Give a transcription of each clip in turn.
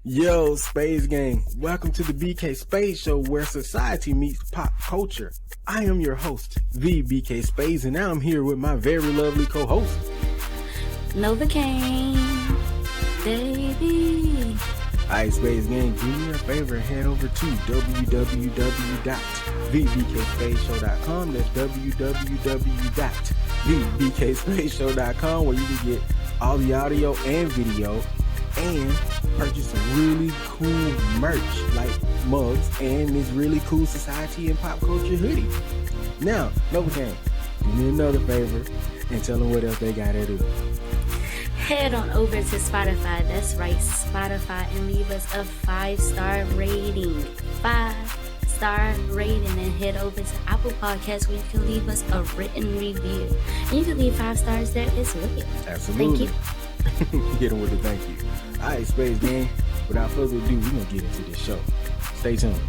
Yo, Space Gang, welcome to the BK Space Show where society meets pop culture. I am your host, the BK Space, and now I'm here with my very lovely co-host, Novacaine, baby. Alright, Space Gang, do me a favor, head over to www.thebkspaceshow.com. That's www.thebkspaceshow.com, where you can get all the audio and video and purchase some really cool merch like mugs and this really cool society and pop culture hoodie. Now, Novacaine, do me another favor and tell them what else they gotta do. Head on over to Spotify. That's right, Spotify, and leave us a 5-star rating. 5-star rating, and head over to Apple Podcasts where you can leave us a written review. And you can leave 5 stars there as well. Absolutely. Thank you. Get them with the thank you. All right, Space Gang, without further ado, we're going to get into this show. Stay tuned.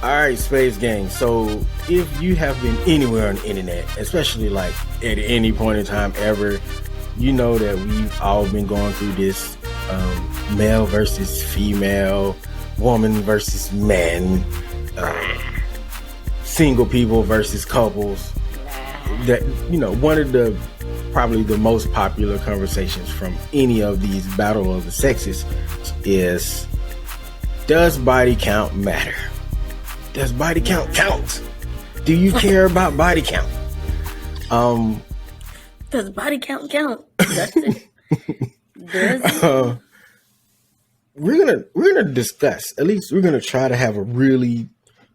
Alright, Space Gang, so if you have been anywhere on the internet, especially like at any point in time ever, you know that we've all been going through this male versus female, woman versus men, single people versus couples. That, you know, one of the probably the most popular conversations from any of these battle of the sexes is, does body count matter? Does body count count? Do you care about body count? Does body count count? Does it? Does it? We're gonna discuss. At least we're gonna try to have a really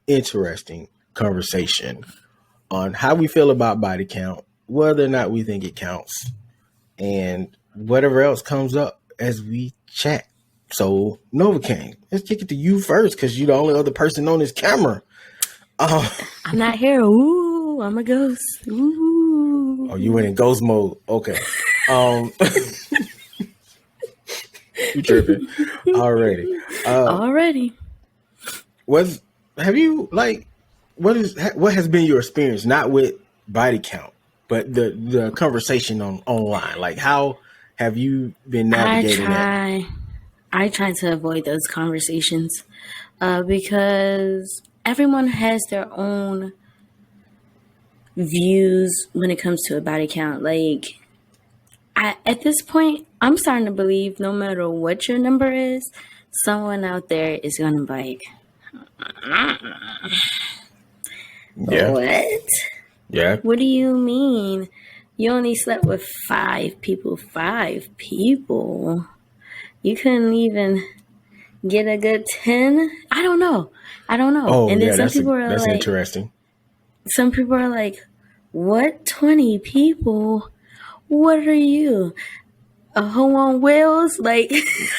interesting conversation on how we feel about body count, whether or not we think it counts, and whatever else comes up as we chat. So, Novacaine, let's kick it to you first because you're the only other person on this camera. I'm not here. Ooh, I'm a ghost. Ooh. Oh, you went in ghost mode. Okay. You tripping already? Already. What has been your experience? Not with body count, but the conversation online. Like, how have you been navigating that? I try to avoid those conversations because everyone has their own views when it comes to a body count. Like, at this point, I'm starting to believe no matter what your number is, someone out there is going to be like, Yeah. what? Yeah. What do you mean? You only slept with 5 people. 5 people? You couldn't even get a good 10? I don't know. Oh, and then yeah, some people are that's like, interesting. some people are like, what? 20 people? What are you? A hoe on wheels? Like,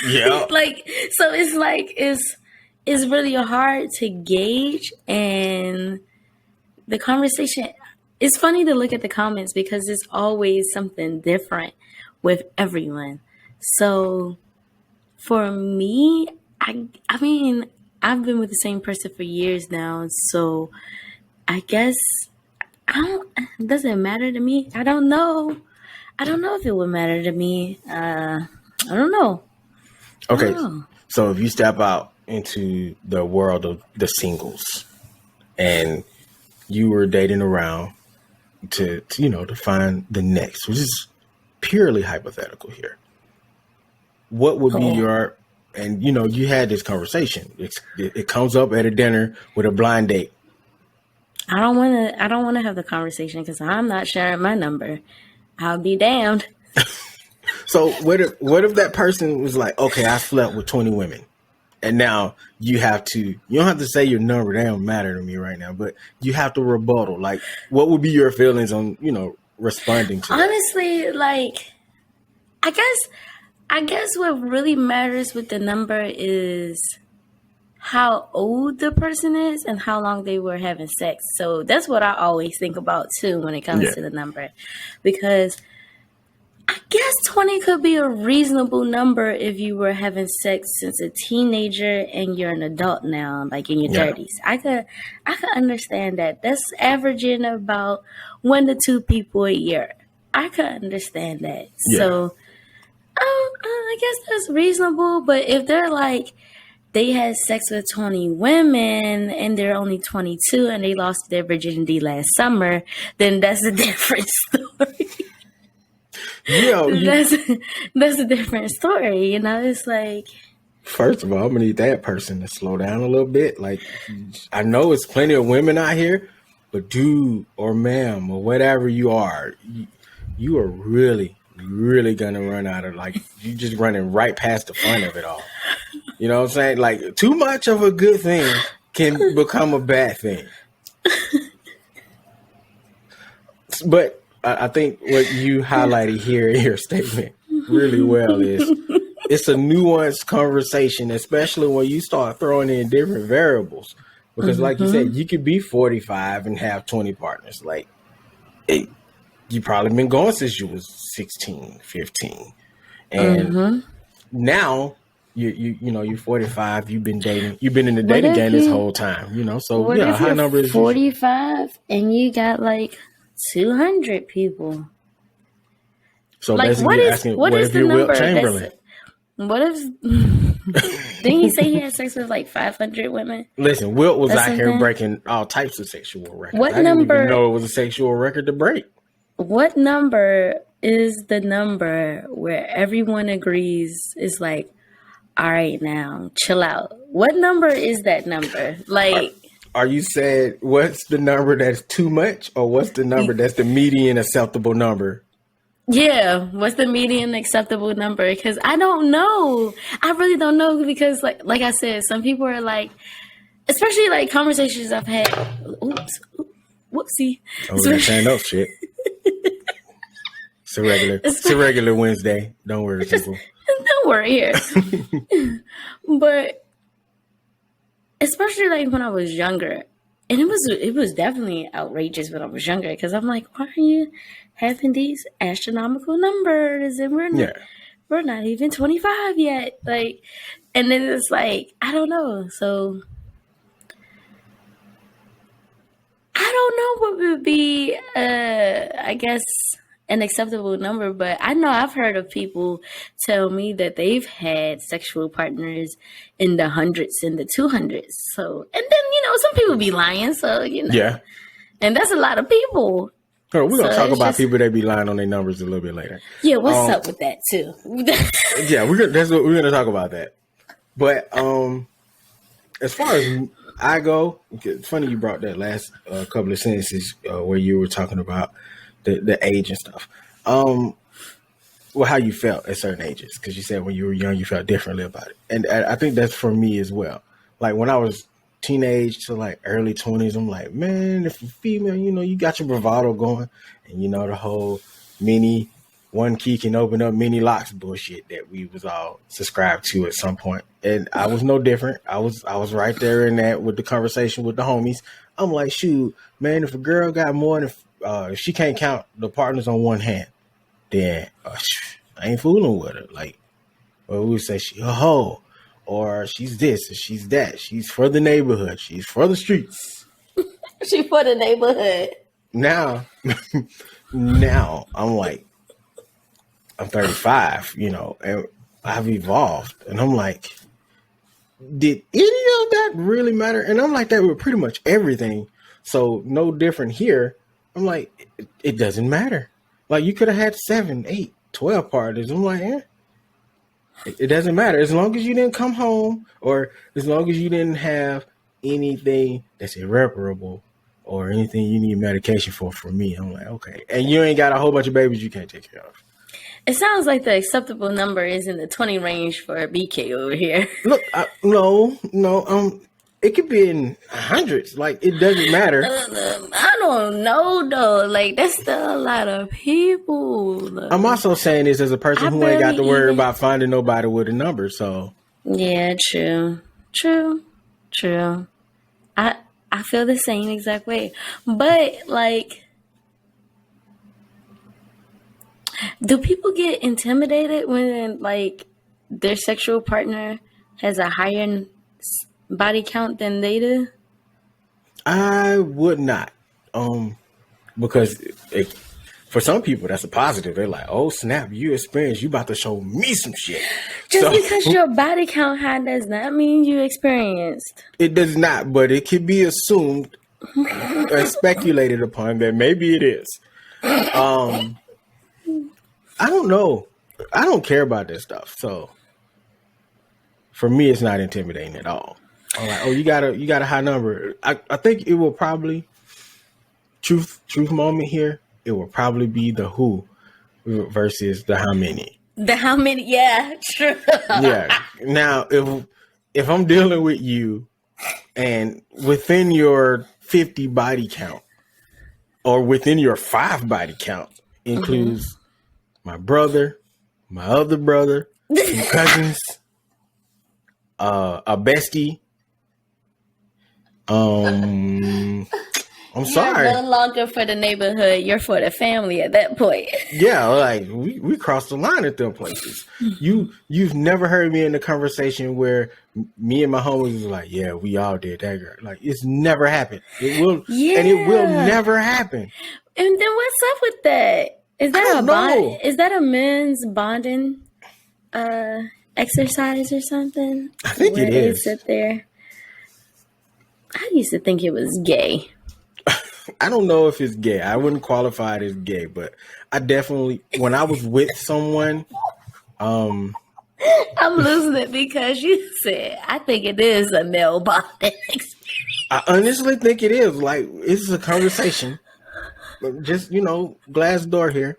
Yeah. like, so it's like, it's really hard to gauge. And the conversation, it's funny to look at the comments because it's always something different with everyone. So for me, I mean, I've been with the same person for years now, so I guess it doesn't matter to me. I don't know if it would matter to me. I don't know. Okay, so if you step out into the world of the singles and you were dating around to find the next, which is purely hypothetical here, what would be your, and you had this conversation. It comes up at a dinner with a blind date. I don't want to have the conversation because I'm not sharing my number. I'll be damned. So what if that person was like, okay, I slept with 20 women, and now you don't have to say your number. They don't matter to me right now, but you have to rebuttal. Like, what would be your feelings on, responding to honestly, that? Like, I guess what really matters with the number is how old the person is and how long they were having sex. So that's what I always think about too when it comes to the number, because I guess 20 could be a reasonable number if you were having sex since a teenager and you're an adult now, like in your 30s. I could understand that. That's averaging about 1 to 2 people a year. I could understand that. Yeah. So I guess that's reasonable. But if they're like, they had sex with 20 women and they're only 22 and they lost their virginity last summer, then that's a different story. That's a different story, you know. It's like, first of all, I'm gonna need that person to slow down a little bit. Like, I know it's plenty of women out here, but dude or ma'am or whatever you are, you are really, really gonna run out of, like, you just running right past the fun of it all. You know what I'm saying? Like, too much of a good thing can become a bad thing. But I think what you highlighted here in your statement really well is it's a nuanced conversation, especially when you start throwing in different variables. Because like you said, you could be 45 and have 20 partners. Like, you probably been going since you was 16, 15. And now you know, you're 45, you've been dating, you've been in the dating game this whole time, you know. So yeah, high number is 45 and you got like 200 people. So like, basically asking, what if you're Wilt Chamberlain? What if didn't he say he had sex with like 500 women? Listen, Wilt was out here breaking all types of sexual records. I didn't even know it was a sexual record to break. What number is the number where everyone agrees is like, all right, now chill out? What number is that number? Like, are you saying what's the number that's too much, or what's the number that's the median acceptable number? Yeah, what's the median acceptable number? Because I don't know. I really don't know, because like I said, some people are like, especially like conversations I've had. Whoopsie. Oh, we're saying up shit. It's a regular Wednesday. Don't worry, people. Don't worry here. But especially like when I was younger, and it was definitely outrageous when I was younger, because I'm like, why are you having these astronomical numbers and we're not even 25 yet? Like, and then it's like, I don't know. So I don't know what would be I guess an acceptable number, but I know I've heard of people tell me that they've had sexual partners in the hundreds and the 200s. So, and then, you know, some people be lying. So, you know, yeah, and that's a lot of people. Oh, we're gonna talk about people that be lying on their numbers a little bit later. Yeah, what's up with that too? Yeah, that's what we're gonna talk about that. But as far as I go, it's funny you brought that last couple of sentences where you were talking about the age and stuff. Well, how you felt at certain ages, because you said when you were young you felt differently about it, and I think that's for me as well. Like when I was teenage to like early 20s, I'm like, man, if a female, you know, you got your bravado going, and you know the whole mini one key can open up many locks bullshit that we was all subscribed to at some point. And I was no different. I was right there in that with the conversation with the homies. I'm like, shoot, man, if a girl got more than if she can't count the partners on one hand, then I ain't fooling with her. Like, or we would say she a hoe, or she's this, or she's that. She's for the neighborhood. She's for the streets. She for the neighborhood. Now I'm like, I'm 35, you know, and I've evolved, and I'm like, did any of that really matter? And I'm like that with pretty much everything. So no different here. I'm like, it doesn't matter. Like, you could have had 7, 8, 12 partners. I'm like, it doesn't matter. As long as you didn't come home, or as long as you didn't have anything that's irreparable or anything you need medication for me. I'm like, okay. And you ain't got a whole bunch of babies you can't take care of. It sounds like the acceptable number is in the 20 range for a BK over here. Look, no. It could be in hundreds. Like, it doesn't matter. I don't know, though. Like, that's still a lot of people. I'm also saying this as a person who ain't got to worry about finding nobody with a number, so. Yeah, true. True. I I feel the same exact way. But like, do people get intimidated when like their sexual partner has a higher body count than they do? I would not, because for some people that's a positive. They're like, "Oh snap, you experienced. You about to show me some shit." Just So because your body count high does not mean you experienced. it does not, but it can be assumed and speculated upon that maybe it is. Um, I don't know. I don't care about this stuff. So for me, it's not intimidating at all. I'm like, oh, you got a high number. I think it will probably truth moment here. It will probably be the who versus the how many. The how many? Yeah, true. Yeah. Now, if I'm dealing with you and within your 50 body count or within your 5 body count includes my brother, my other brother, some cousins, a bestie. I'm sorry. You're no longer for the neighborhood. You're for the family at that point. Yeah, like we crossed the line at them places. You've never heard me in a conversation where me and my homies was like, yeah, we all did that, girl. Like it's never happened. It will, and it will never happen. And then what's up with that? Is that a bond? Is that a men's bonding exercise or something? I think it is. They sit there. I used to think it was gay. I don't know if it's gay. I wouldn't qualify it as gay, but I definitely, when I was with someone, I'm losing it because you said, I think it is a male bonding experience. I honestly think it is. Like, it's a conversation. Just, glass door here.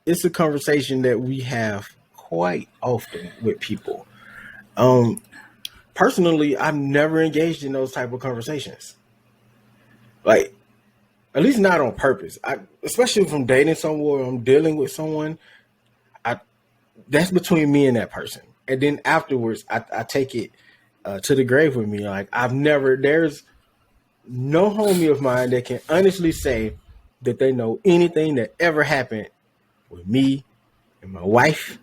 It's a conversation that we have quite often with people. Personally, I've never engaged in those type of conversations. Like, at least not on purpose. Especially if I'm dating someone or I'm dealing with someone, that's between me and that person. And then afterwards, I take it to the grave with me. Like there's no homie of mine that can honestly say that they know anything that ever happened with me and my wife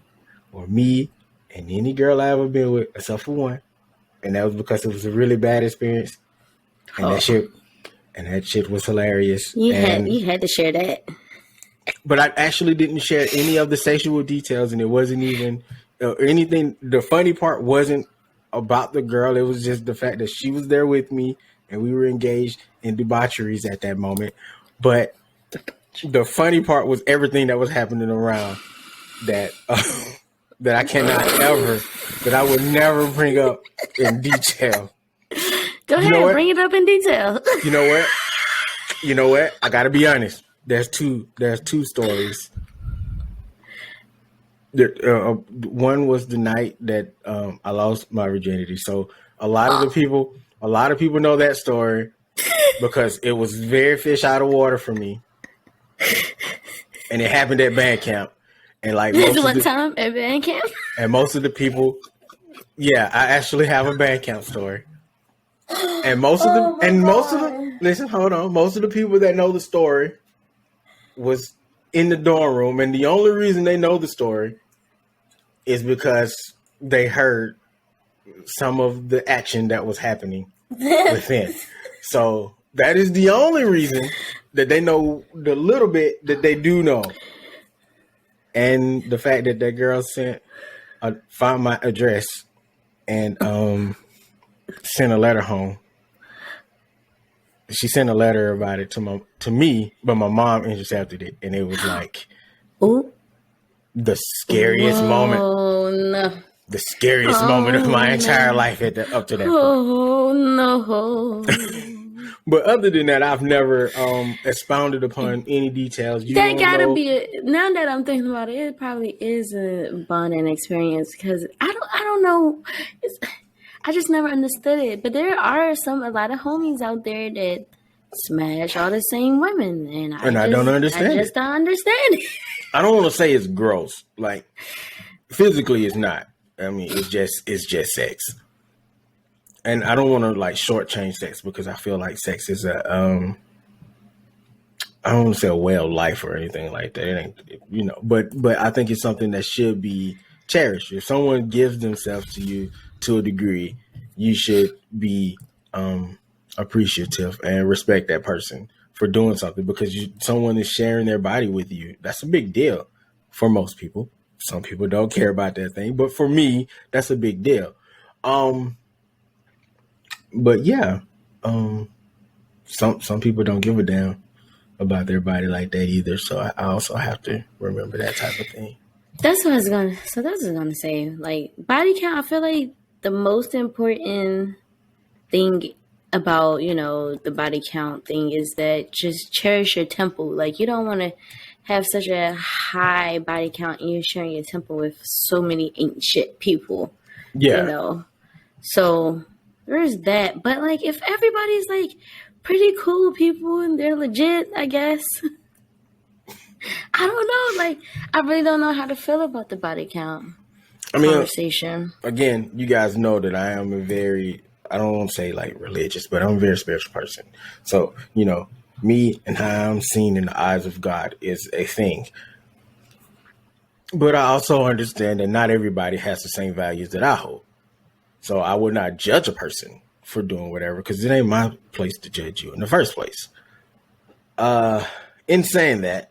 or me and any girl I ever been with, except for one. And that was because it was a really bad experience. And that shit was hilarious. You had to share that. But I actually didn't share any of the sexual details, and it wasn't even anything. The funny part wasn't about the girl. It was just the fact that she was there with me, and we were engaged in debaucheries at that moment. But the funny part was everything that was happening around that that I cannot ever, that I would never bring up in detail. Go ahead, bring it up in detail. You know what? I gotta be honest. There's two stories. One was the night that I lost my virginity. So a lot of people know that story because it was very fish out of water for me, and it happened at band camp. And like time at band camp, and most of the people, yeah, I actually have a band camp story. And most of the people that know the story was in the dorm room, and the only reason they know the story is because they heard some of the action that was happening within. So that is the only reason that they know the little bit that they do know. And the fact that girl found my address and sent a letter home. She sent a letter about it to me, but my mom intercepted it, and it was like the scariest moment. Oh no! The scariest moment of my entire life up to that point. Oh no! But other than that, I've never expounded upon any details. That gotta be now that I'm thinking about it, it probably is a bonding experience because I don't know. I just never understood it. But there are a lot of homies out there that smash all the same women. And I don't understand it. I just don't understand it. I don't want to say it's gross. Like, physically it's not. I mean, it's just sex. and I don't want to like shortchange sex because I feel like sex is I don't want to say a way of life or anything like that. It ain't, but I think it's something that should be cherished. If someone gives themselves to you to a degree, you should be appreciative and respect that person for doing something because someone is sharing their body with you. That's a big deal for most people. Some people don't care about that thing, but for me, that's a big deal. But yeah, some people don't give a damn about their body like that either. So I also have to remember that type of thing. That's what I was gonna say. Like body count, I feel like the most important thing about, the body count thing is that just cherish your temple. Like you don't want to have such a high body count and you're sharing your temple with so many ain't shit people. Yeah. So there's that. But like if everybody's like pretty cool people and they're legit, I guess. I don't know. Like I really don't know how to feel about the body count conversation. Again, you guys know that I am I don't want to say like religious, but I'm a very spiritual person. So, me and how I'm seen in the eyes of God is a thing. But I also understand that not everybody has the same values that I hold. So I would not judge a person for doing whatever because it ain't my place to judge you in the first place. In saying that,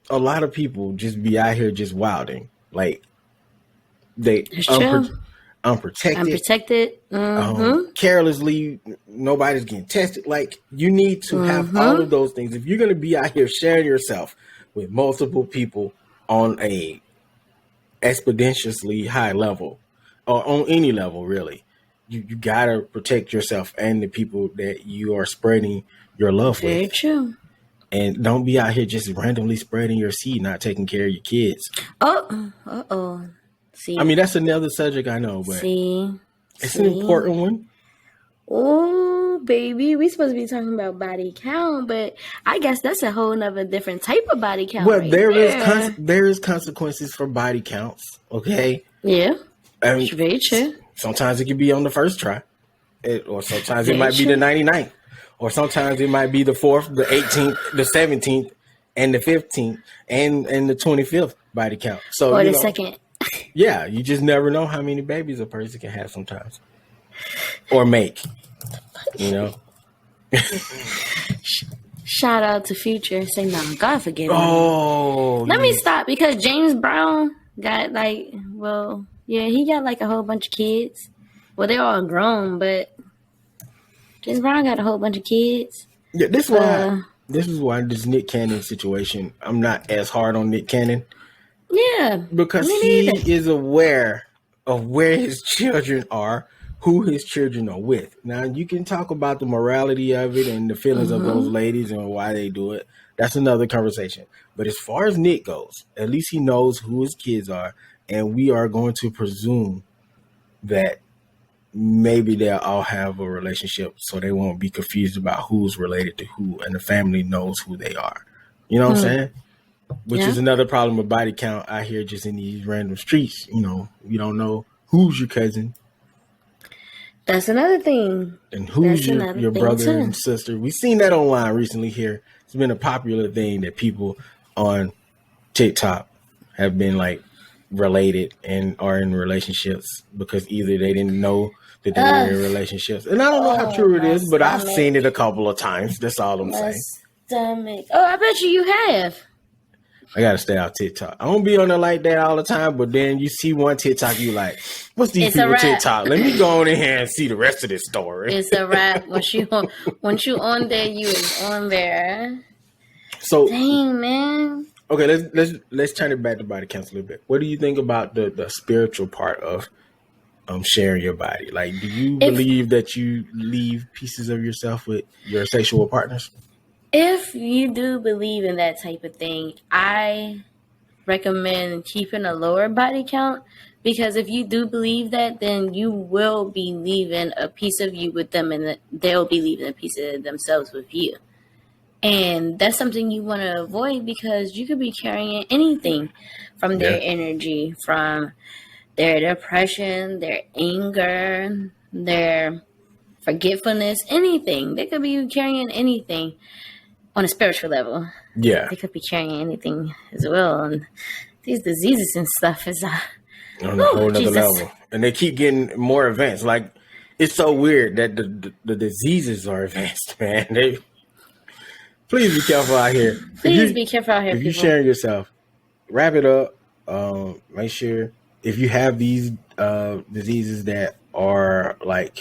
a lot of people just be out here just wilding. Like they unprotected, carelessly, nobody's getting tested. Like you need to have all of those things. If you're going to be out here sharing yourself with multiple people on a exponentially high level or on any level, really, you got to protect yourself and the people that you are spreading your love with. Very true. And don't be out here just randomly spreading your seed, not taking care of your kids. See, I mean, that's another subject I know, but it's an important one. Oh, baby, we supposed to be talking about body count, but I guess that's a whole nother different type of body count. Well, there is consequences for body counts. Okay. Yeah. Very true. Sometimes it can be on the first try, or sometimes it might be the 99th. Or sometimes it might be the 4th, the 18th, the 17th, and the 15th, and the 25th body count. So or the second. Yeah, you just never know how many babies a person can have sometimes. Or make. Shout out to Future. Say, no, God forgive me. Oh. Let me stop because James Brown got he got like a whole bunch of kids. Well, they're all grown, but James Brown got a whole bunch of kids. Yeah, this is why this Nick Cannon situation, I'm not as hard on Nick Cannon. Yeah. Because he is aware of where his children are, who his children are with. Now, you can talk about the morality of it and the feelings of those ladies and why they do it. That's another conversation. But as far as Nick goes, at least he knows who his kids are. And we are going to presume that maybe they'll all have a relationship so they won't be confused about who's related to who and the family knows who they are. You know what I'm saying? Which is another problem with body count out here just in these random streets. You don't know who's your cousin. That's another thing. And who's your brother and sister. We've seen that online recently here. It's been a popular thing that people on TikTok have been like related and are in relationships because either they didn't know that they were in relationships. And I don't know how true it is, but I've seen it a couple of times. That's all I'm saying. Stomach. Oh, I bet you have. I gotta stay off TikTok. I don't be on there like that all the time, but then you see one TikTok, you like, what's these people TikTok? Let me go on in here and see the rest of this story. It's a wrap. Once you on there, you is on there. So dang, man. Okay, let's turn it back to body count a little bit. What do you think about the spiritual part of sharing your body? Like, do you believe that you leave pieces of yourself with your sexual partners? If you do believe in that type of thing, I recommend keeping a lower body count because if you do believe that, then you will be leaving a piece of you with them and they'll be leaving a piece of themselves with you. And that's something you want to avoid because you could be carrying anything from their energy, from their depression, their anger, their forgetfulness, anything. They could be carrying anything on a spiritual level. Yeah. They could be carrying anything as well. And these diseases and stuff is on a whole nother level. And they keep getting more advanced. Like, it's so weird that the diseases are advanced, man. Please be careful out here. Please be careful out here, if you're sharing yourself, wrap it up. Make sure if you have these diseases that are like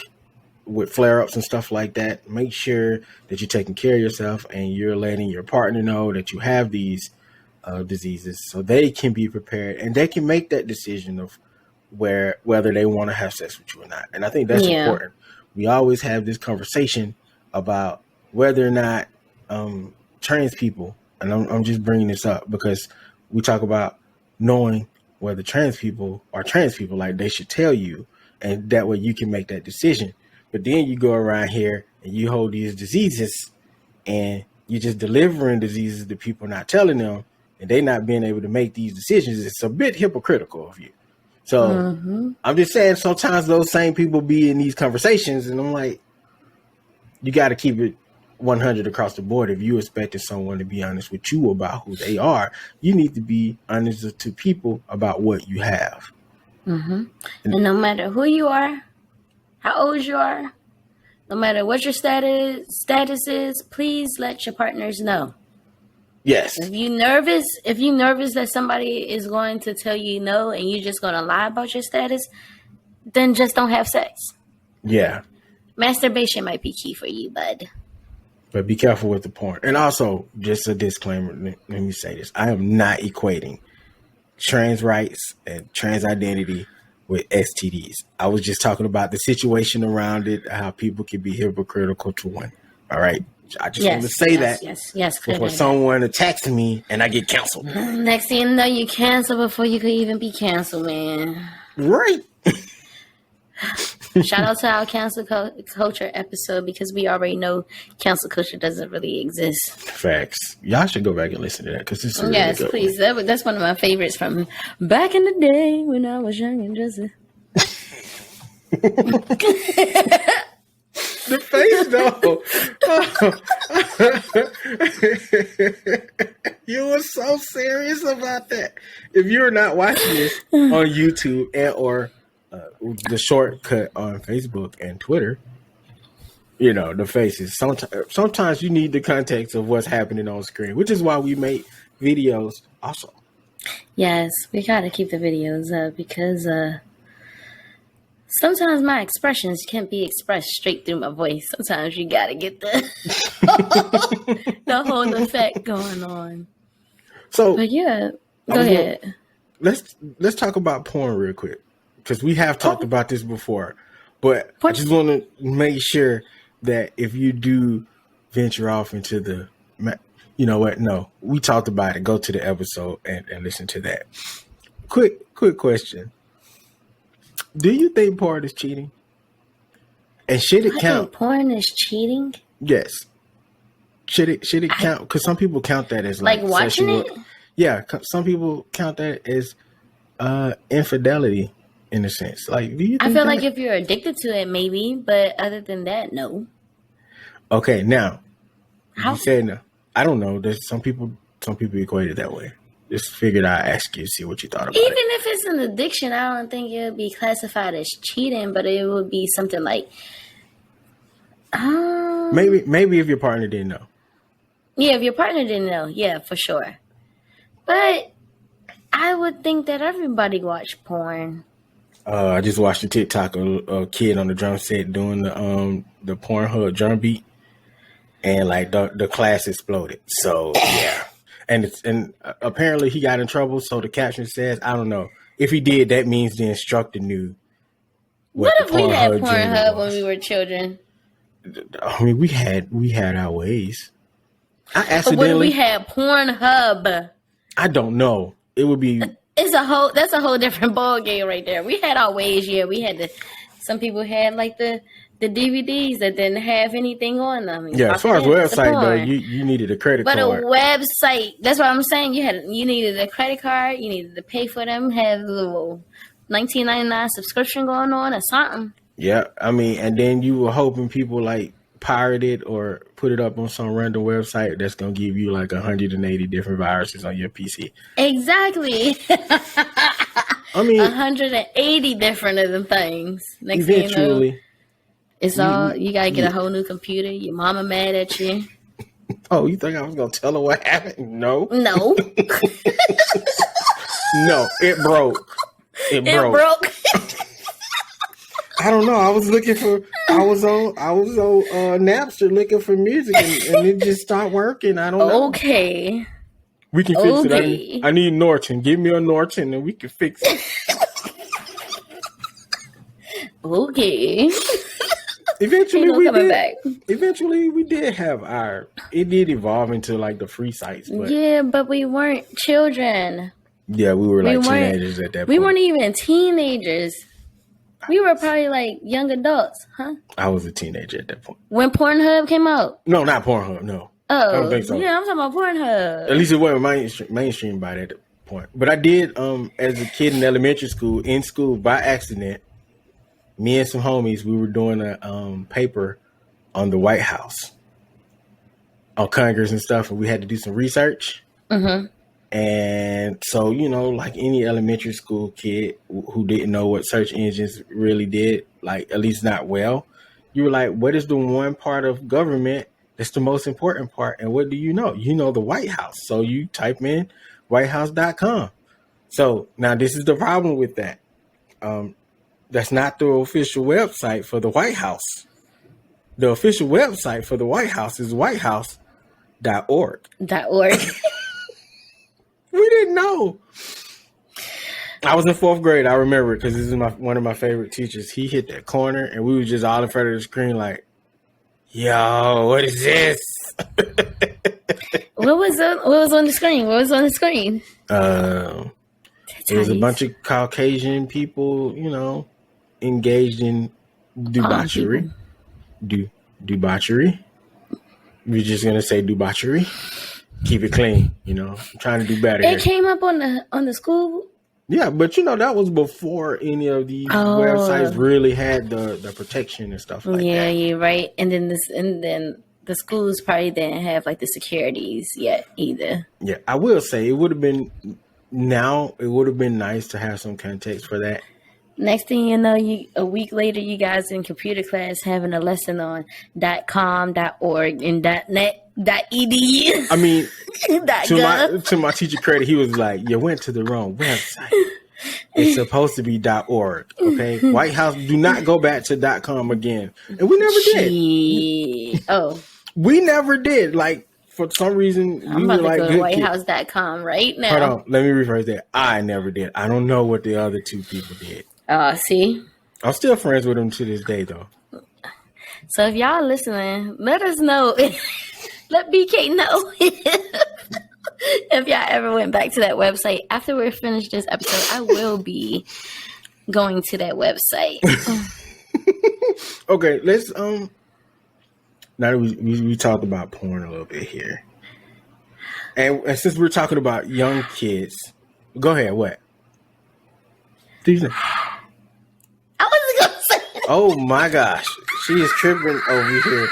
with flare-ups and stuff like that, make sure that you're taking care of yourself and you're letting your partner know that you have these diseases so they can be prepared and they can make that decision of whether they want to have sex with you or not. And I think that's important. We always have this conversation about whether or not trans people, and I'm just bringing this up because we talk about knowing whether trans people are trans people, like they should tell you, and that way you can make that decision. But then you go around here and you hold these diseases and you're just delivering diseases to people, not telling them, and they not being able to make these decisions. It's a bit hypocritical of you. So I'm just saying sometimes those same people be in these conversations and I'm like, you got to keep it 100 across the board. If you expecting someone to be honest with you about who they are, you need to be honest to people about what you have. And no matter who you are, how old you are, no matter what your status is, please let your partners know. Yes. If you nervous that somebody is going to tell you no and you're just going to lie about your status, then just don't have sex. Yeah. Masturbation might be key for you, bud. But be careful with the porn. And also, just a disclaimer, let me say this. I am not equating trans rights and trans identity with STDs. I was just talking about the situation around it, how people can be hypocritical to one. All right? I just want to say that before someone attacks me and I get canceled. Next thing you know, you cancel before you could even be canceled, man. Right. Shout out to our cancel culture episode because we already know cancel culture doesn't really exist. Facts. Y'all should go back and listen to that because it's really yes, please. That's one of my favorites from back in the day when I was young and just. The face, though. You were so serious about that. If you're not watching this on YouTube and or the shortcut on Facebook and Twitter, you know, the faces. Sometimes you need the context of what's happening on screen, which is why we make videos also. Yes, we got to keep the videos up because sometimes my expressions can't be expressed straight through my voice. Sometimes you got to get the the whole effect going on. So, but yeah, go ahead. Let's talk about porn real quick because we have talked about this before. But I just want to make sure that if you do venture off into the, you know what? No, we talked about it. Go to the episode and listen to that. Quick question. Do you think porn is cheating? And should it count? Porn is cheating? Yes. Should it count? Because some people count that as like watching it? Yeah, some people count that as infidelity in a sense. Like, do you think I feel like if you're addicted to it, maybe, but other than that, no. Okay, now you said no. I don't know. There's some people equate it that way. Just figured I'd ask you, see what you thought about it. Even if it's an addiction, I don't think it would be classified as cheating, but it would be something like maybe if your partner didn't know. Yeah, if your partner didn't know, yeah, for sure. But I would think that everybody watch porn. I just watched a TikTok of a kid on the drum set doing the Pornhub drum beat, and like the class exploded. So yeah, and apparently he got in trouble. So the caption says, I don't know if he did. That means the instructor knew. What if we had Pornhub when we were children? I mean, we had our ways. But what if we had Pornhub? I don't know. It would be. That's a whole different ball game right there. We had our ways, yeah. We had some people had like the DVDs that didn't have anything on them. Yeah, as far as website though, you needed a credit card. But a website, that's what I'm saying. You needed a credit card, you needed to pay for them, have a little $19.99 subscription going on or something. Yeah, I mean, and then you were hoping people like pirate it or put it up on some random website that's gonna give you like 180 different viruses on your PC. Exactly. I mean, 180 different of them things. Next thing you know, eventually, it's all you gotta get yeah. a whole new computer. Your mama mad at you. Oh, you think I was gonna tell her what happened? No, No. no, it broke. It broke. broke. I don't know. I was on Napster looking for music, and it just stopped working. I don't know. Okay. We can fix it. I need Norton. Give me a Norton, and we can fix it. Okay. Eventually, we did. Back. Eventually, we did have our. It did evolve into like the free sites. But yeah, but we weren't children. Yeah, we were like teenagers at that point. We weren't even teenagers. We were probably like young adults, huh? I was a teenager at that point. When Pornhub came out? No, not Pornhub, no. Oh, I don't think so. Yeah, I'm talking about Pornhub. At least it wasn't mainstream by that point. But I did, as a kid in elementary school, by accident, me and some homies, we were doing a paper on the White House, on Congress and stuff, and we had to do some research. Mm-hmm. And so, like any elementary school kid who didn't know what search engines really did, like at least not well, you were like, what is the one part of government that's the most important part? And what do you know? You know the White House. So you type in whitehouse.com. So now this is the problem with that. That's not the official website for the White House. The official website for the White House is whitehouse.org. .org. We didn't know. I was in 4th grade. I remember it because this is one of my favorite teachers. He hit that corner, and we were just all in front of the screen like, yo, what is this? What was on the screen? What was on the screen? It was a bunch of Caucasian people, engaged in debauchery. Debauchery. We're just going to say debauchery. Keep it clean, I'm trying to do better. It came up on the school. Yeah, but that was before any of these websites really had the protection and stuff like that. Yeah, you're right. And then the schools probably didn't have like the securities yet either. Yeah, I will say it would have been nice to have some context for that. Next thing you know, a week later, you guys in computer class having a lesson on .com, .org, and .net. .edu. I mean, to my teacher credit, he was like, "You went to the wrong website. It's supposed to be .org." Okay, White House, do not go back to .com again. And we never did. Oh, we never did. Like for some reason, I'm about to go to whitehouse.com right now. Hold on, let me rephrase that. I never did. I don't know what the other two people did. See, I'm still friends with them to this day, though. So if y'all listening, let us know. Let BK know if y'all ever went back to that website. After we're finished this episode, I will be going to that website. Okay, let's now that we talked about porn a little bit here, and since we're talking about young kids, go ahead. What? Do you think? I wasn't gonna say that. Oh my gosh, she is tripping over here.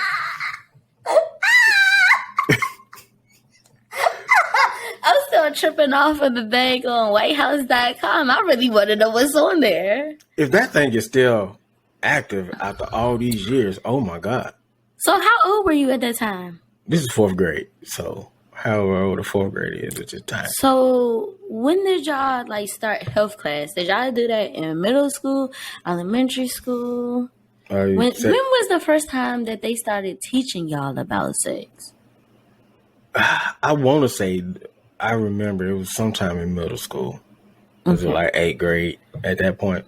I'm still tripping off of the bag on whitehouse.com. I really want to know what's on there. If that thing is still active after all these years, oh my God. So how old were you at that time? This is 4th grade. So however old a 4th grade is at this time. So when did y'all start health class? Did y'all do that in middle school, elementary school? When was the first time that they started teaching y'all about sex? I want to say... I remember it was sometime in middle school. It was like 8th grade at that point.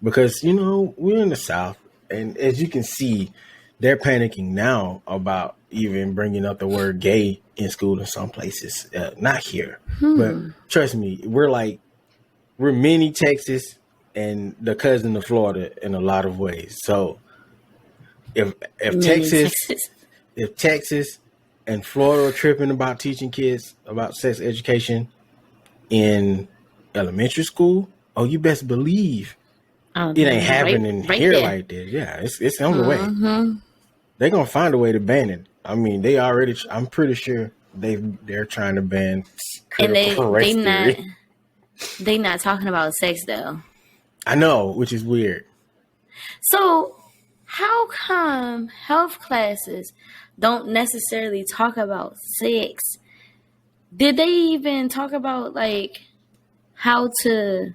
Because, we're in the South. And as you can see, they're panicking now about even bringing up the word gay in school in some places. Not here. But trust me, we're mini Texas and the cousin of Florida in a lot of ways. So if Texas and Florida are tripping about teaching kids about sex education in elementary school, oh, you best believe it ain't happening right here there. like this. Yeah, it's on the way. They're gonna find a way to ban it. I mean, they already. I'm pretty sure they're trying to ban And critical race theory. they not talking about sex though. I know, which is weird. So how come health classes don't necessarily talk about sex? Did they even talk about like how to?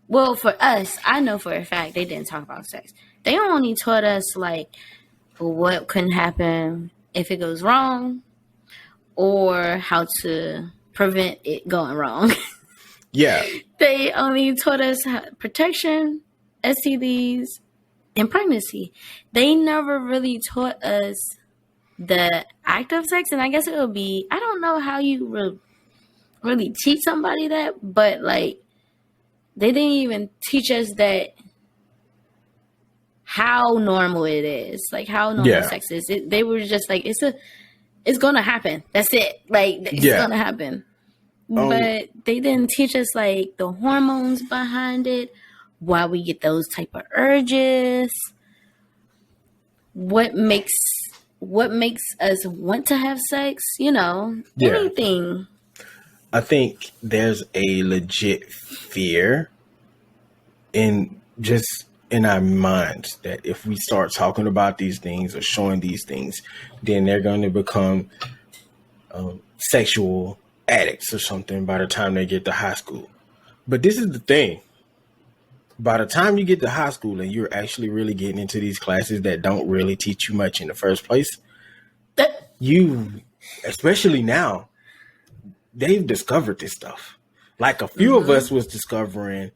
Well, for us, I know for a fact they didn't talk about sex. They only taught us like what can happen if it goes wrong, or how to prevent it going wrong. Yeah, They only taught us protection, STDs, and pregnancy. They never really taught us the act of sex, and I guess it would be, I don't know how you really teach somebody that, but like they didn't even teach us that how normal it is, like how normal sex is. They were just like, it's gonna happen. That's it. Like it's gonna happen. But they didn't teach us like the hormones behind it, why we get those type of urges, what makes us want to have sex, anything. I think there's a legit fear in our minds that if we start talking about these things or showing these things, then they're going to become sexual addicts or something by the time they get to high school. But this is the thing. By the time you get to high school and you're actually really getting into these classes that don't really teach you much in the first place, especially now, they've discovered this stuff. Like a few of us was discovering,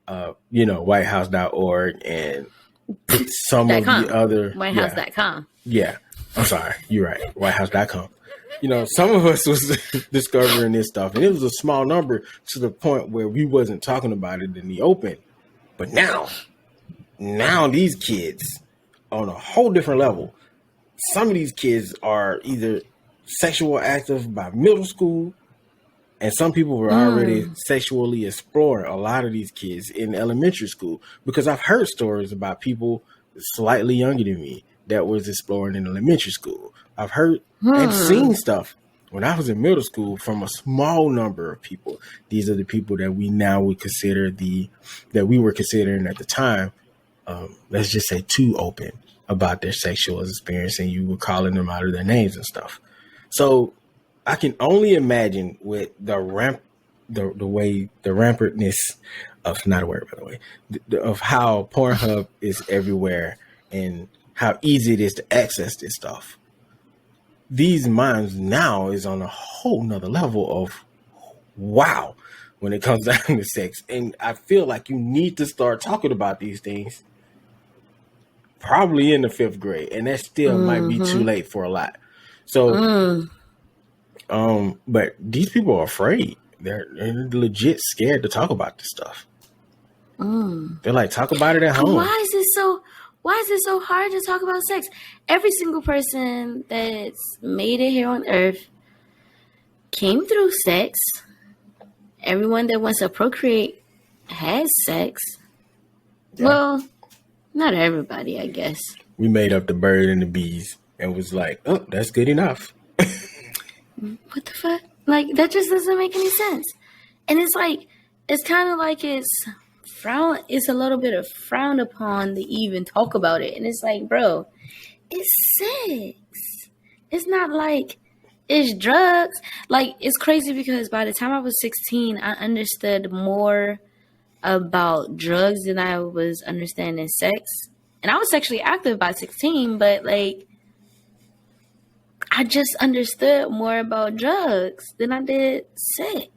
whitehouse.org and some of the other whitehouse.com. Yeah. I'm sorry. You're right. Whitehouse.com. Some of us was discovering this stuff, and it was a small number to the point where we wasn't talking about it in the open. But now these kids on a whole different level. Some of these kids are either sexual active by middle school, and some people were already sexually exploring a lot of these kids in elementary school, because I've heard stories about people slightly younger than me that was exploring in elementary school. I've heard and seen stuff when I was in middle school from a small number of people. These are the people that we now would consider that we were considering at the time, let's just say, too open about their sexual experience, and you were calling them out of their names and stuff. So I can only imagine with the rampantness of, not a word by the way, of how Pornhub is everywhere and how easy it is to access this stuff. These minds now is on a whole nother level of wow when it comes down to sex. And I feel like you need to start talking about these things probably in the 5th grade. And that still might be too late for a lot. So, but these people are afraid. They're legit scared to talk about this stuff. They're like, talk about it at home. Why is it so hard to talk about sex? Every single person that's made it here on earth came through sex. Everyone that wants to procreate has sex. Yeah. Well, not everybody, I guess. We made up the bird and the bees and was like, oh, that's good enough. What the fuck? Like, that just doesn't make any sense. And it's like, it's kind of like it's a little bit of frowned upon to even talk about it. And it's like, bro, it's sex. It's not like it's drugs. Like, it's crazy because by the time I was 16, I understood more about drugs than I was understanding sex. And I was sexually active by 16, but like, I just understood more about drugs than I did sex.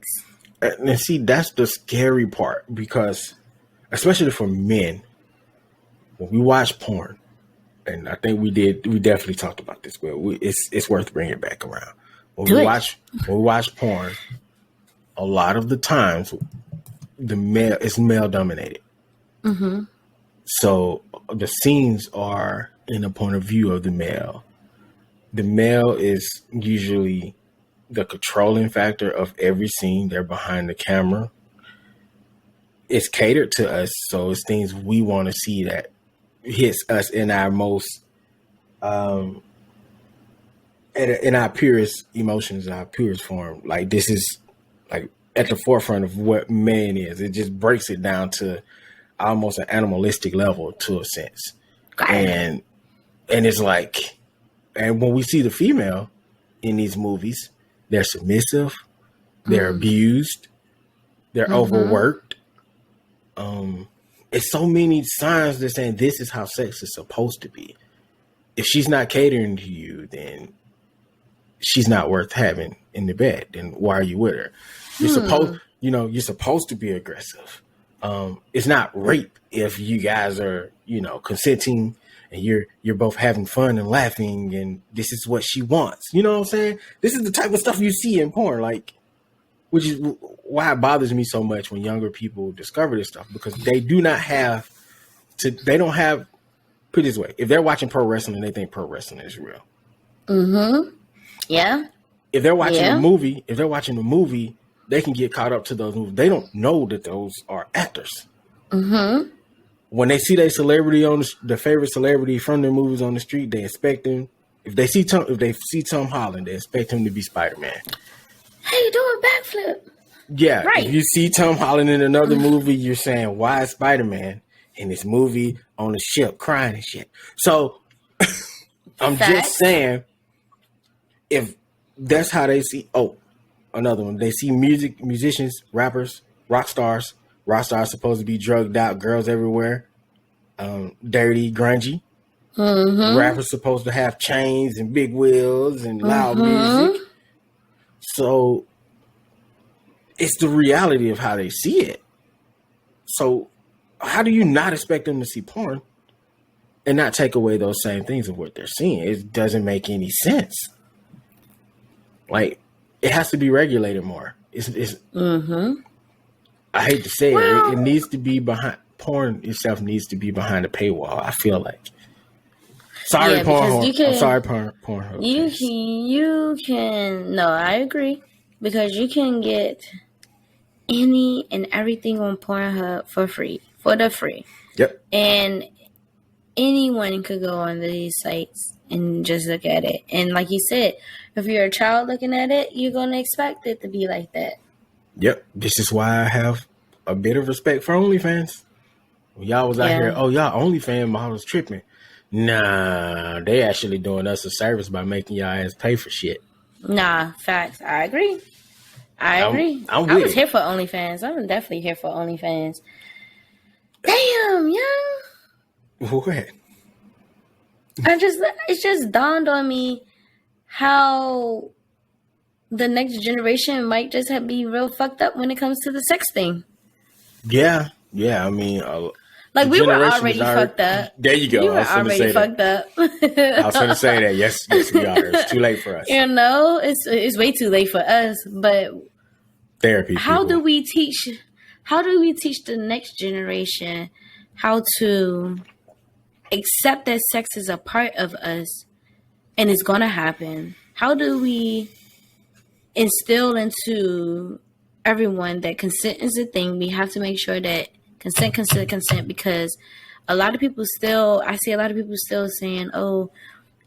And see, that's the scary part, because especially for men, when we watch porn, and I think we definitely talked about this, but it's worth bringing it back around. When we watch porn, a lot of the times, it's male dominated. Mm-hmm. So the scenes are in the point of view of the male. The male is usually the controlling factor of every scene. They're behind the camera. it's catered to us, so it's things we want to see that hits us in our most in our purest emotions, our purest form. Like this is like at the forefront of what man is. It just breaks it down to almost an animalistic level to a sense. And it's like, and when we see the female in these movies, they're submissive, they're abused, they're overworked. It's so many signs that saying this is how sex is supposed to be. If she's not catering to you, then she's not worth having in the bed. Then why are you with her? You're supposed to be aggressive. It's not rape if you guys are, consenting and you're both having fun and laughing and this is what she wants. You know what I'm saying? This is the type of stuff you see in porn, like, which is why it bothers me so much when younger people discover this stuff, because they don't have, put it this way, if they're watching pro wrestling, they think pro wrestling is real. Yeah. If they're watching a movie, they can get caught up to those movies. They don't know that those are actors. When they see their celebrity the favorite celebrity from their movies on the street, they expect them. If they see Tom Holland, they expect him to be Spider-Man. Hey, you doing backflip? Yeah. Right. If you see Tom Holland in another movie, you're saying, why is Spider-Man in this movie on the ship crying and shit? So I'm just saying, if that's how they see, another one, they see musicians, rappers, rock stars supposed to be drugged out, girls everywhere, dirty, grungy. Rappers supposed to have chains and big wheels and loud music. So it's the reality of how they see it. So how do you not expect them to see porn and not take away those same things of what they're seeing? It doesn't make any sense. Like, it has to be regulated more. I hate to say it. It needs to be behind, porn itself needs to be behind a paywall, I feel like. Sorry, Pornhub. I'm sorry, Pornhub. You can, no, I agree. Because you can get any and everything on Pornhub for free. Yep. And anyone could go on these sites and just look at it. And like you said, if you're a child looking at it, you're going to expect it to be like that. Yep. This is why I have a bit of respect for OnlyFans. When y'all was out here, y'all OnlyFans models tripping. Nah, they actually doing us a service by making y'all ass pay for shit. Nah, facts. I agree. I was here for OnlyFans. I'm definitely here for OnlyFans. Damn, young. What? It just dawned on me how the next generation might just be real fucked up when it comes to the sex thing. Yeah. I mean, like we were already fucked up. There you go. We were already fucked up. I was going to say that. Yes, we are. It's too late for us. It's way too late for us. But therapy. How do we teach the next generation how to accept that sex is a part of us and it's going to happen? How do we instill into everyone that consent is a thing? We have to make sure that consent, because a lot of people I see a lot of people still saying, oh,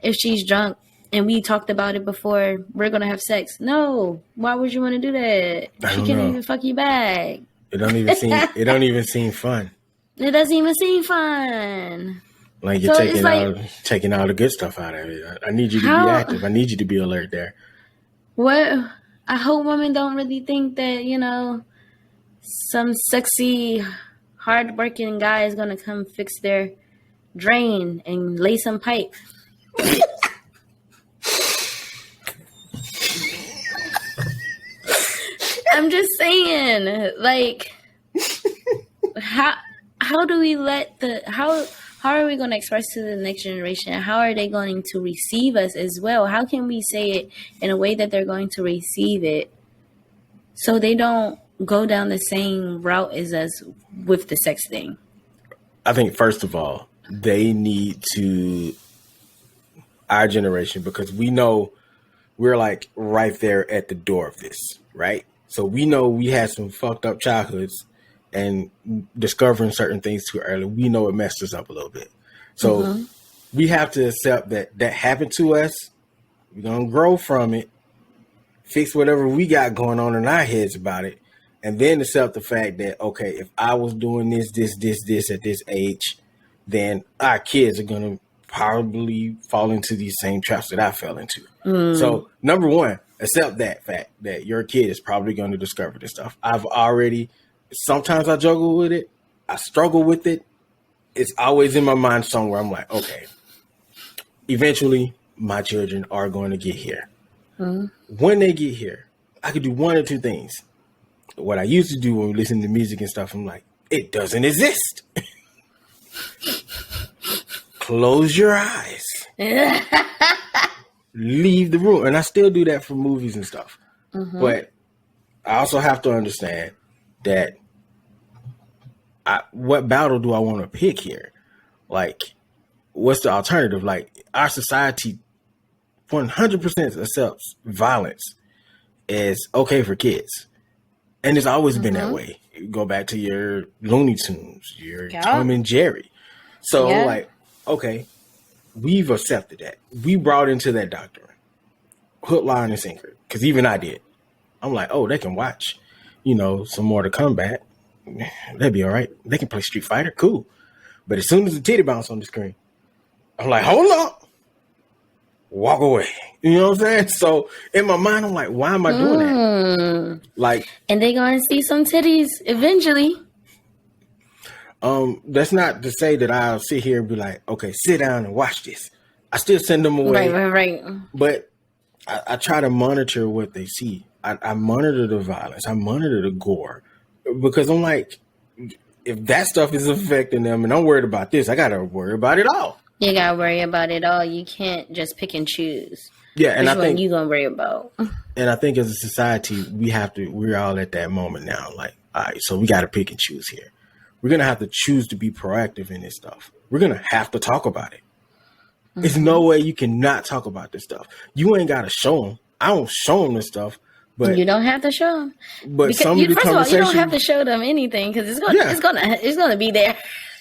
if she's drunk and we talked about it before, we're going to have sex. No, why would you want to do that? She can't even fuck you back. It don't even seem fun. It doesn't even seem fun. Like you're taking all the good stuff out of it. I need you to be active. I need you to be alert there. Well, I hope women don't really think that, some sexy, hard-working guy is going to come fix their drain and lay some pipe. I'm just saying, like, how do we how are we going to express to the next generation? How are they going to receive us as well? How can we say it in a way that they're going to receive it so they don't go down the same route as us with the sex thing? I think, first of all, they need to, our generation, because we know we're like right there at the door of this, right? So we know we had some fucked up childhoods and discovering certain things too early, we know it messed us up a little bit. So we have to accept that happened to us. We're going to grow from it, fix whatever we got going on in our heads about it, and then accept the fact that, okay, if I was doing this at this age, then our kids are going to probably fall into these same traps that I fell into. So, number one, accept that fact that your kid is probably going to discover this stuff. Sometimes I juggle with it. I struggle with it. It's always in my mind somewhere. I'm like, okay, eventually my children are going to get here. When they get here, I could do one or two things. What I used to do when we listen to music and stuff, I'm like, it doesn't exist. Close your eyes. Leave the room. And I still do that for movies and stuff. But I also have to understand that what battle do I want to pick here? Like, what's the alternative? Like, our society 100% accepts violence as okay for kids. And it's always been that way. You go back to your Looney Tunes, your Tom and Jerry. So, like, okay, we've accepted that. We brought into that doctrine. Hook, line, and sinker. Because even I did. I'm like, oh, they can watch, some more to come back. That'd be all right. They can play Street Fighter. Cool. But as soon as the titty bounce on the screen, I'm like, hold up. Walk away. You know what I'm saying? So in my mind, I'm like, why am I doing that? Like, and they're going to see some titties eventually. That's not to say that I'll sit here and be like, okay, sit down and watch this. I still send them away. Right. But I try to monitor what they see. I monitor the violence. I monitor the gore. Because I'm like, if that stuff is affecting them and I'm worried about this, I got to worry about it all. You got to worry about it all. You can't just pick and choose. Yeah, and which I think one you going to worry about. And I think as a society, we're all at that moment now. Like, all right, so we got to pick and choose here. We're going to have to choose to be proactive in this stuff. We're going to have to talk about it. There's no way you cannot talk about this stuff. You ain't got to show them. I don't show them this stuff. But you don't have to show them. But first of all, you don't have to show them anything because it's gonna be there.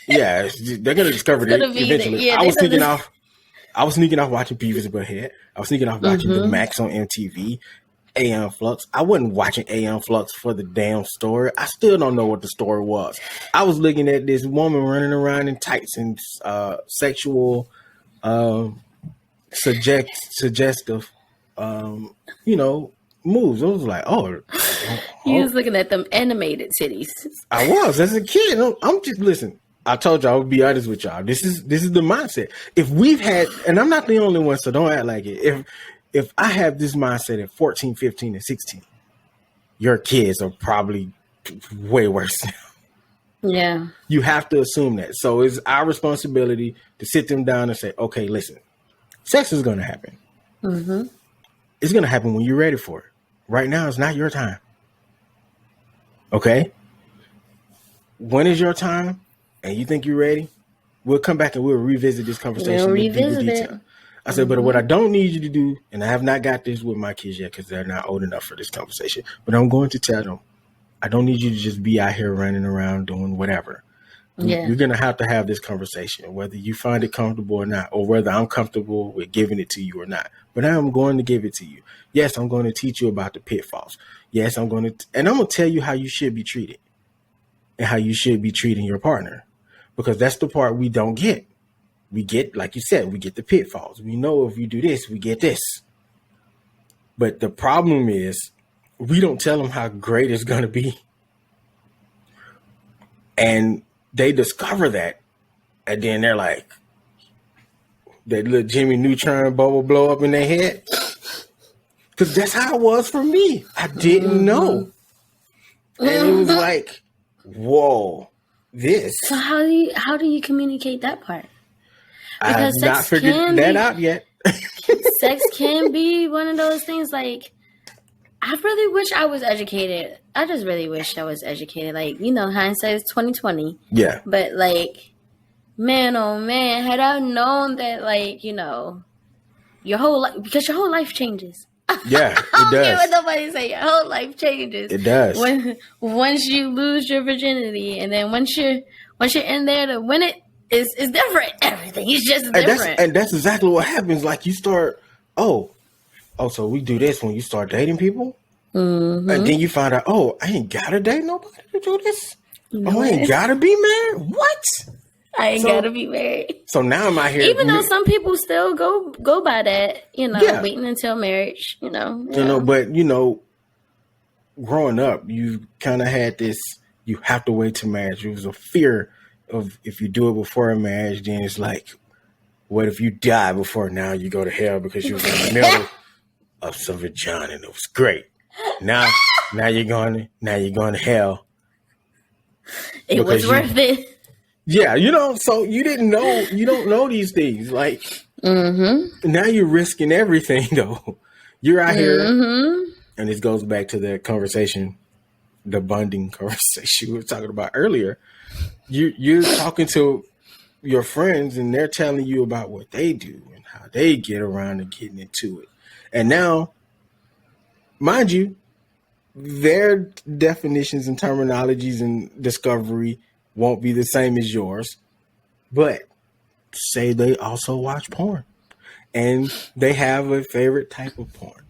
Yeah, they're gonna discover it eventually. Yeah, I was sneaking off watching Beavis and Butthead. I was sneaking off watching the Max on MTV, AM Flux. I wasn't watching AM Flux for the damn story. I still don't know what the story was. I was looking at this woman running around in tights and sexual, suggestive, moves. I was like, you was looking at them animated titties. I was as a kid. I'm just listen. I told you I would be honest with y'all. This is the mindset. If we've had, and I'm not the only one, so don't act like it. If I have this mindset at 14, 15, and 16, your kids are probably way worse now. Yeah. You have to assume that. So it's our responsibility to sit them down and say, okay, listen, sex is going to happen. It's going to happen when you're ready for it. Right now, it's not your time. Okay? When is your time and you think you're ready, we'll come back and we'll revisit this conversation in deeper detail. I said, but what I don't need you to do, and I have not got this with my kids yet because they're not old enough for this conversation, but I'm going to tell them, I don't need you to just be out here running around doing whatever. Yeah. You're going to have this conversation, whether you find it comfortable or not, or whether I'm comfortable with giving it to you or not. But I'm going to give it to you. Yes, I'm going to teach you about the pitfalls. Yes, I'm going to tell you how you should be treated and how you should be treating your partner, because that's the part we don't get. We get, like you said, we get the pitfalls. We know if we do this, we get this. But the problem is we don't tell them how great it's going to be. And they discover that. And then they're like, that little Jimmy Neutron bubble blow up in their head. Because that's how it was for me. I didn't know. And it was like, whoa, this. So how do you communicate that part? Because I have not figured that out yet. Sex can be one of those things. Like, I really wish I was educated. I just really wish I was educated. Like, hindsight is 20/20. Yeah. But like, man, oh man, had I known that, like, your whole life, because your whole life changes. Yeah, I it don't care what does. nobody say. Your whole life changes It does. once you lose your virginity, and then once you're in there to win it, it's different. Everything is just different. And that's exactly what happens. Like you start, oh, so we do this when you start dating people, and then you find out, oh, I ain't gotta date nobody to do this. Oh, I ain't gotta be married. What? I ain't gotta be married. So now I'm out here. Even though some people still go by that, waiting until marriage, But growing up, you kind of had this. You have to wait to marriage. It was a fear of if you do it before a marriage, then it's like, what if you die before? Now you go to hell because you was in the middle of some vagina and it was great. Now you're going to hell. It was worth it. Yeah, so you don't know these things. Like, now you're risking everything, though. You're out here, and this goes back to the conversation, the bonding conversation we were talking about earlier. You're talking to your friends, and they're telling you about what they do and how they get around to getting into it. And now, mind you, their definitions and terminologies and discovery won't be the same as yours, but say they also watch porn and they have a favorite type of porn,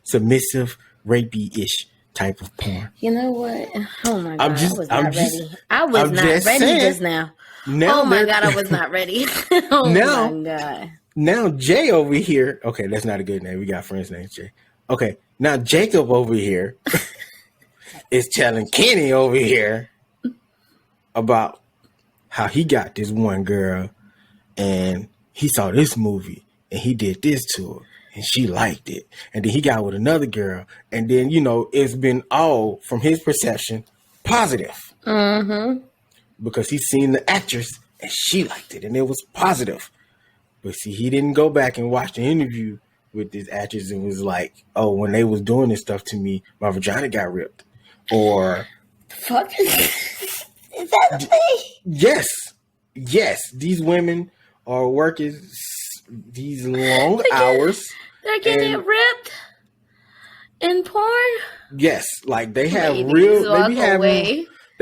submissive, rapey-ish type of porn. You know what? Oh my God, I was not ready. I was not ready just now. Oh my God, I was not ready. My God. Now Jay over here, okay, that's not a good name. We got friends named Jay. Okay, now Jacob over here is telling Kenny over here about how he got this one girl and he saw this movie and he did this to her and she liked it. And then he got with another girl. And then, it's been all, from his perception, positive. Because he's seen the actress and she liked it and it was positive. But see, he didn't go back and watch the interview with this actress and was like, oh, when they was doing this stuff to me, my vagina got ripped. Or... Fuck is that a thing? Yes. These women are working these long hours. They're getting ripped in porn. Yes, like they have they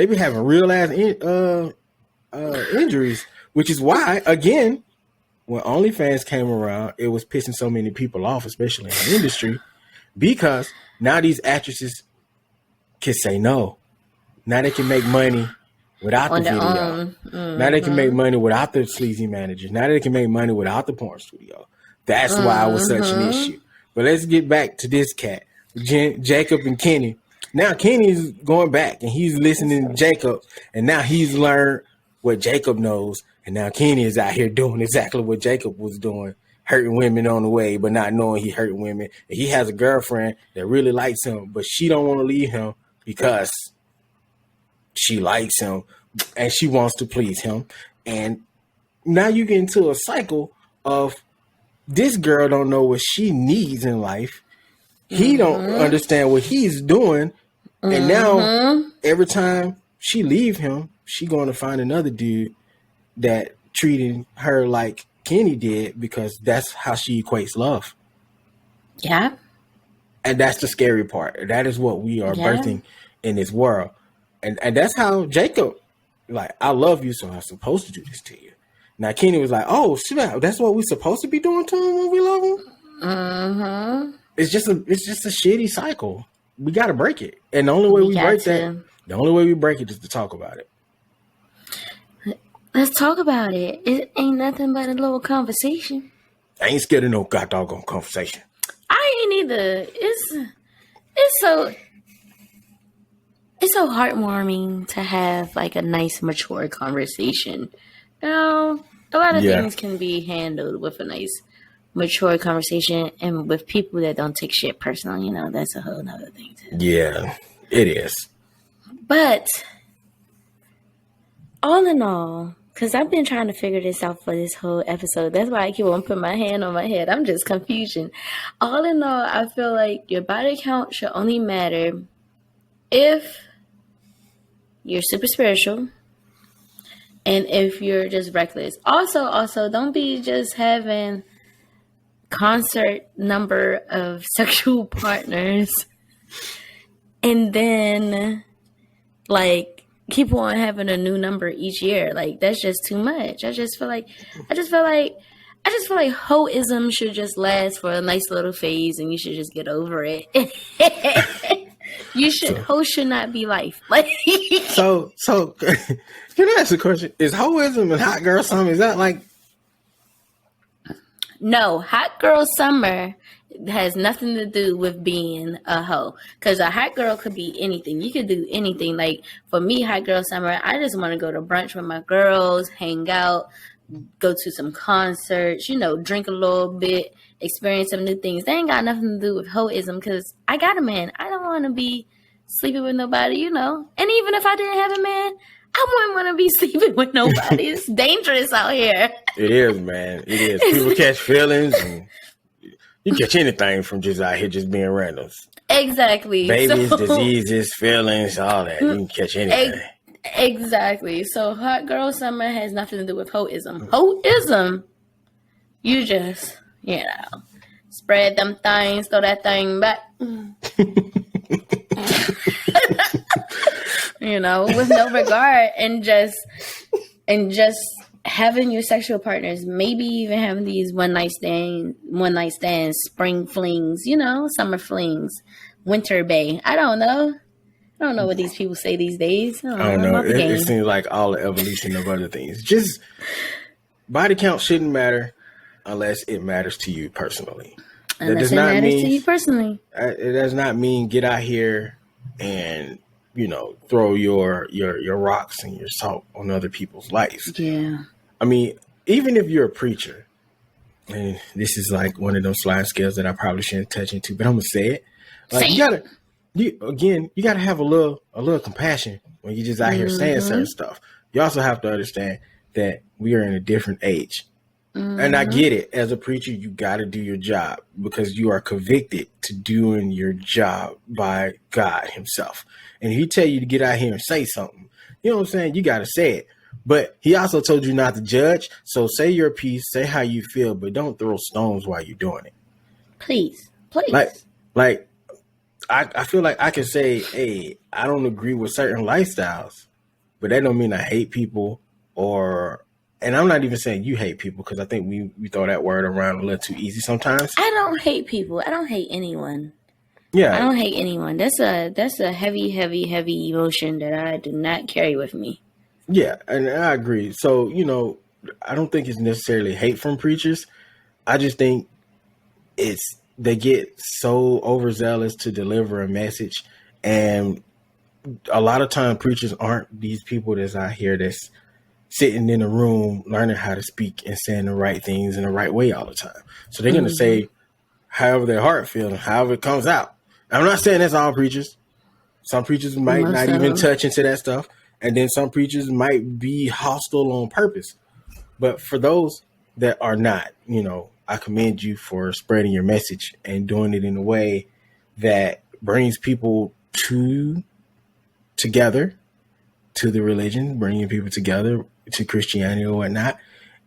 be having real ass injuries, which is why, again, when OnlyFans came around, it was pissing so many people off, especially in the industry, because now these actresses can say no. Now they can make money without the video. Now they can make money without the sleazy managers. Now they can make money without the porn studio. That's why it was such an issue. But let's get back to this cat, Jacob and Kenny. Now Kenny's going back and he's listening to Jacob, and now he's learned what Jacob knows, and now Kenny is out here doing exactly what Jacob was doing, hurting women on the way, but not knowing he hurting women. And he has a girlfriend that really likes him, but she don't want to leave him because she likes him and she wants to please him. And now you get into a cycle of this girl don't know what she needs in life. He don't understand what he's doing. And now every time she leave him, she going to find another dude that treating her like Kenny did, because that's how she equates love. Yeah. And that's the scary part. That is what we are birthing in this world. And that's how Jacob, like, I love you, so I'm supposed to do this to you. Now Kenny was like, oh, shit, that's what we're supposed to be doing to him when we love him? It's just a shitty cycle. We got to break it. And the only way we break it is to talk about it. Let's talk about it. It ain't nothing but a little conversation. I ain't scared of no goddamn conversation. I ain't either. It's so heartwarming to have like a nice, mature conversation. A lot of things can be handled with a nice, mature conversation, and with people that don't take shit personal, that's a whole nother thing too. Yeah, it is. But all in all, because I've been trying to figure this out for this whole episode. That's why I keep on putting my hand on my head. I'm just confusion. All in all, I feel like your body count should only matter if you're super spiritual and if you're just reckless. Also, don't be just having concert number of sexual partners and then like keep on having a new number each year. Like that's just too much. I just feel like hoism should just last for a nice little phase and you should just get over it. Hoe should not be life. Like so can I ask a question? Is hoism and hot girl summer, is that like? No, hot girl summer has nothing to do with being a hoe. Because a hot girl could be anything. You could do anything. Like for me, hot girl summer, I just want to go to brunch with my girls, hang out, go to some concerts, drink a little bit, experience some new things. They ain't got nothing to do with hoism because I got a man. I don't want to be sleeping with nobody, And even if I didn't have a man, I wouldn't want to be sleeping with nobody. It's dangerous out here. It is, man. It is. People catch feelings and you catch anything from just out here just being randoms. Exactly. Babies, diseases, feelings, all that. You can catch anything. Exactly. So hot girl summer has nothing to do with hoism. Hoism, you just, spread them things, throw that thing back. With no regard and just having your sexual partners, maybe even having these one night stands, spring flings, summer flings, winter bay. I don't know what these people say these days. I don't know. It seems like all the evolution of other things. Just body count shouldn't matter unless it matters to you personally. It does not mean get out here and throw your rocks and your salt on other people's lives. Yeah. I mean, even if you're a preacher, and this is like one of those slide scales that I probably shouldn't touch into, but I'm gonna say it. Like you gotta have a little compassion when you just out here saying certain stuff. You also have to understand that we are in a different age. And I get it. As a preacher, you got to do your job because you are convicted to doing your job by God himself. And if he tell you to get out here and say something, you know what I'm saying? You got to say it. But he also told you not to judge. So say your piece, say how you feel, but don't throw stones while you're doing it. Please. Like I feel like I can say, hey, I don't agree with certain lifestyles, but that don't mean I hate people and I'm not even saying you hate people because I think we throw that word around a little too easy sometimes. I don't hate people. I don't hate anyone. Yeah. I don't hate anyone. That's a heavy, heavy, heavy emotion that I do not carry with me. Yeah, and I agree. So, I don't think it's necessarily hate from preachers. I just think they get so overzealous to deliver a message. And a lot of time preachers aren't these people that's out here that's sitting in a room learning how to speak and saying the right things in the right way all the time. So they're going to say however their heart feels, however it comes out. I'm not saying that's all preachers. Some preachers might not even touch into that stuff. And then some preachers might be hostile on purpose. But for those that are not, I commend you for spreading your message and doing it in a way that brings people together to the religion, bringing people together to Christianity or whatnot,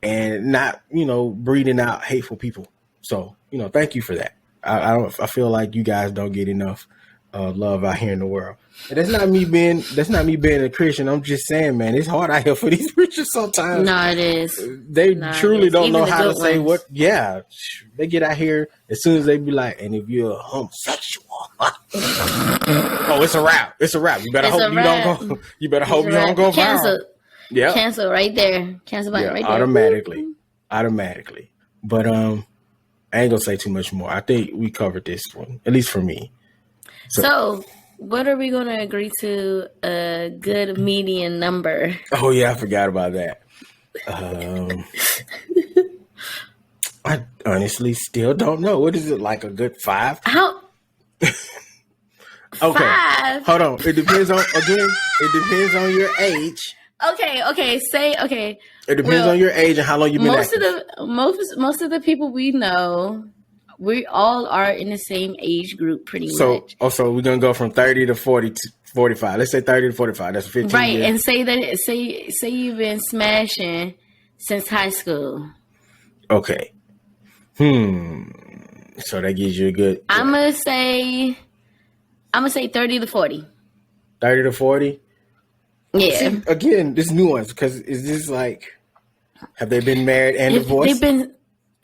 and not, breeding out hateful people. So, thank you for that. I feel like you guys don't get enough love out here in the world. And that's not me being a Christian. I'm just saying, man, it's hard out here for these preachers sometimes. No, it is. They truly don't know how to say what. Yeah, they get out here as soon as they be like, and if you're a homosexual, oh, it's a wrap. It's a wrap. You better hope you don't go. You better hope you don't go viral. Yeah, cancel right there. Cancel button right there. Automatically. But I ain't gonna say too much more. I think we covered this one, at least for me. So what are we going to agree to a good median number? Oh, yeah, I forgot about that. I honestly still don't know. What is it, like a good 5? How? Okay, 5? Hold on. It depends on your age. Okay. It depends on your age and how long you've been active. Most of the people we know, we all are in the same age group pretty much. So we're going to go from 30 to 40 to 45. Let's say 30 to 45. That's 15 right, years. and say you've been smashing since high school. Okay. So that gives you a good. I'm gonna say 30 to 40. 30 to 40. Yeah. See, again, this nuance, because is this like, have they been married and divorced? They've been.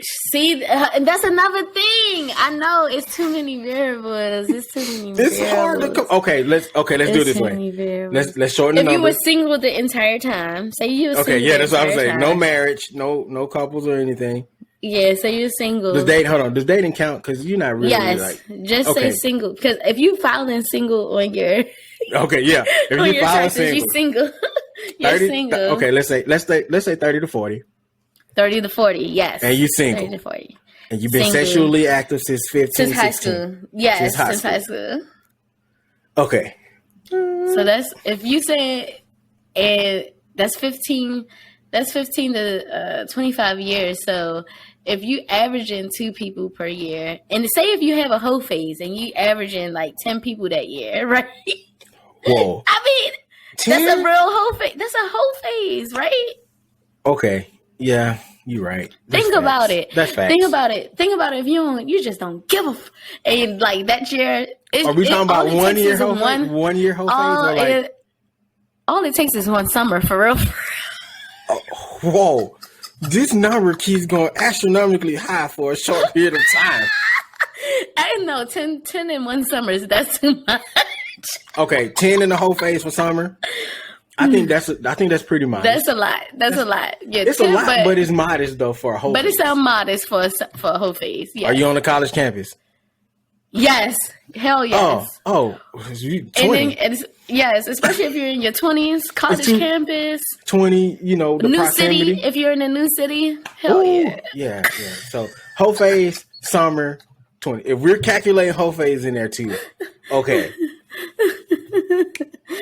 See, that's another thing. I know it's too many variables. It's too many. It's hard to. Okay, let's do it this way. Let's shorten the number. If you were numbers. single the entire time, say you were single. Okay, yeah, that's what I'm saying. No marriage, no couples or anything. Yeah, so you're single. Does dating count? Because you're not really just say single. Because if you filing single on your okay, yeah, if you file single, you're single. You're 30, single. Okay, let's say 30 to 40. 30 to 40, yes. And you single. 30 to 40. And you've been sexually active since 15, since high 16. school. Yes, since high school. Okay. So that's if you say, and that's 15 to 25 years. So if you averaging 2 people per year, and say if you have a whole phase and you averaging like 10 people that year, right? Whoa. I mean, 10? That's a real whole phase. That's a whole phase, right? Okay. Yeah, you're right. Think about it. That's facts. Think about it. If you just don't give a and like that year. Are we talking about 1 year whole phase? 1 year whole phase? Or like, all it takes is one summer for real. Oh, whoa. This number keeps going astronomically high for a short period of time. I know 10 in one summer, that's too much. Okay, 10 in the whole phase for summer. I think that's pretty modest. That's a lot. That's a lot. Yeah, it's 10, a lot, but it's modest though for a whole. But phase. It sounds modest for a whole phase. Yeah. Are you on a college campus? Yes. Hell yes. Oh, 20. Yes, especially if you're in your 20s, college campus. 20, the new proximity. City. If you're in a new city, hell yeah. Yeah. So whole phase, summer, 20. If we're calculating whole phase in there too, okay.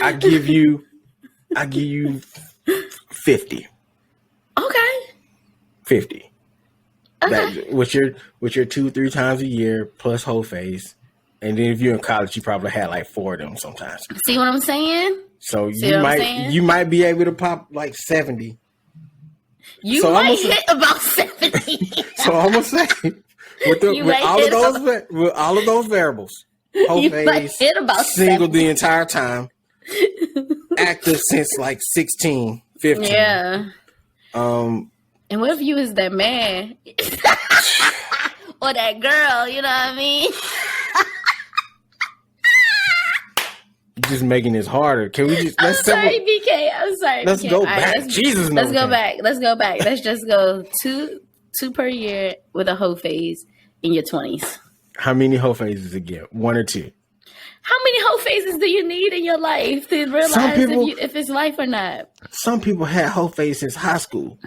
I give you 50. Okay. 50. Okay. That, with your 2-3 times a year plus whole phase. And then if you're in college, you probably had like 4 of them sometimes. See what I'm saying? So you might be able to pop like 70. You might hit about 70. So I'm gonna say with all of those variables, whole phase, hit about single 70. the entire time, active since like 16, 15. Yeah. And what if you was that man or that girl? You know what I mean? You're just making this harder. Can we just? I'm sorry, BK. I'm sorry. Let's BK. go back. Jesus, let's go back. Let's go back. Let's just go two per year with a whole phase in your 20s. How many whole phases again? 1 or 2? How many whole phases do you need in your life to realize if it's life or not? Some people had whole phase since high school.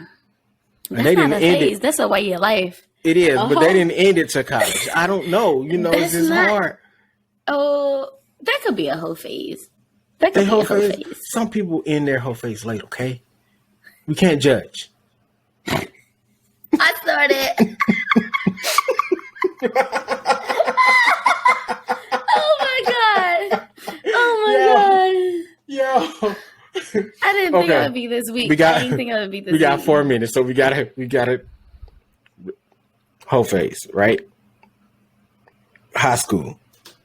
And they didn't end it. That's a way of your life. It is, but they didn't end it to college. I don't know. It's just hard. Oh, that could be a whole phase. That could be a whole phase. Some people end their whole phase late, okay? We can't judge. I started. Oh my god. Yo. I didn't think it would be this week. I didn't think it would be this week. We got 4 minutes, so we gotta whole phase, right? High school.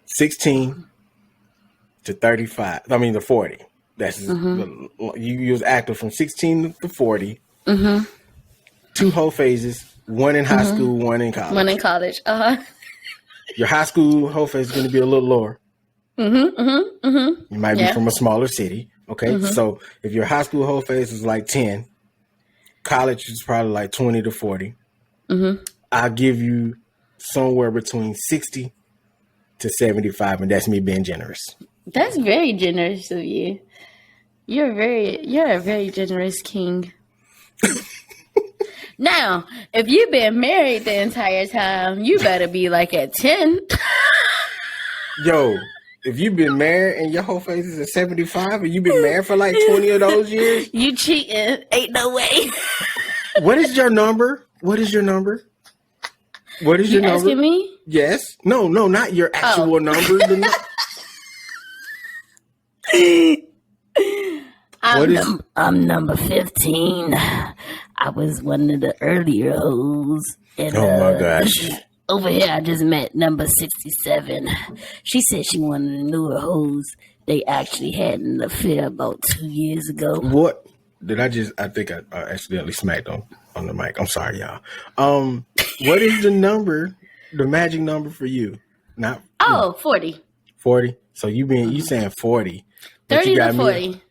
16 to 35. I mean, to 40. That's you was active from 16 to 40. Mm-hmm. 2 whole phases. 1 in high school, 1 in college. 1 in college. Your high school whole phase is going to be a little lower. You might be from a smaller city. Okay, so if your high school whole phase is like 10, college is probably like 20 to 40. I'll give you somewhere between 60 to 75, and that's me being generous. That's very generous of you. You're a very generous king. Now, if you've been married the entire time, you better be like at 10. Yo, if you've been married and your whole phase is at 75 and you've been married for like 20 of those years, you cheating. Ain't no way. What is your number? What is your number? What is your number? Asking me? Yes. No, not your actual number. I'm number 15. I was one of the earlier hoes. And, Oh my gosh. Over here, I just met number 67. She said she wanted the newer hoes. They actually had an affair about 2 years ago. What did I think I accidentally smacked on the mic. I'm sorry, y'all. What is the number, the magic number for you? Not 40. 40. So you saying 40. 30 to 40.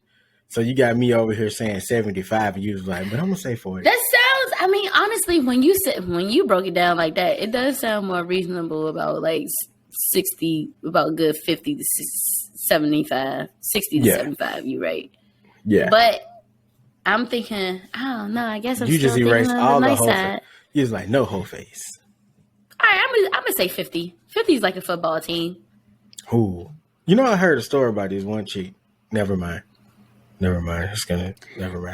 So you got me over here saying 75, and you was like, but I'm gonna say 40. That sounds. I mean, honestly, when you broke it down like that, it does sound more reasonable. About like 60, about good 50 to 75, 60 to 75. You right? Yeah. But I'm thinking, I don't know. I guess I'm you still just erased thinking all on the the nice whole side. face. You was like, no whole face. All right, I'm gonna say 50. 50 is like a football team. Who? You know, I heard a story about this one chick. Never mind. Never mind.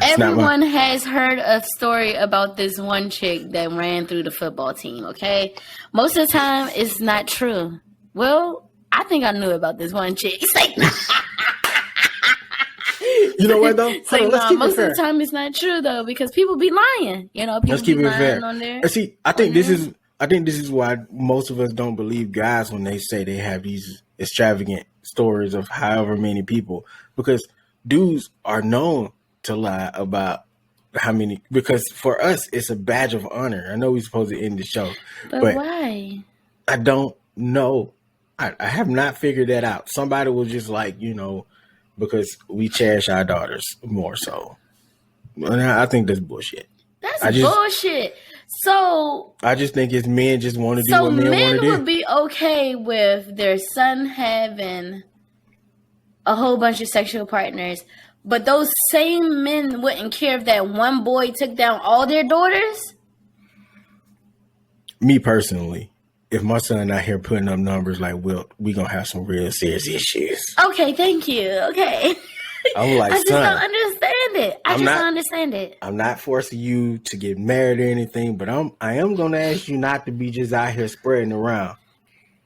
Everyone has heard a story about this one chick that ran through the football team, okay? Most of the time, it's not true. Well, I think I knew about this one chick. It's like, you know what, though? It's like, most of the time, it's not true, though, because people be lying. You know, people let's keep be it lying fair. on there. And see, I think this is why most of us don't believe guys when they say they have these extravagant stories of however many people, because dudes are known to lie about how many, because for us it's a badge of honor. I know we're supposed to end the show, but why? I don't know. I have not figured that out. Somebody was just like, because we cherish our daughters more so. And I think that's bullshit. That's bullshit. So I just think it's men just want to do what men want to do. So men would be okay with their son having a whole bunch of sexual partners, but those same men wouldn't care if that one boy took down all their daughters? Me personally, if my son out here putting up numbers like Wilt, we gonna have some real serious issues. Okay, thank you. Okay. I'm like, I just don't understand it. I don't understand it. I'm not forcing you to get married or anything, but I am gonna ask you not to be just out here spreading around.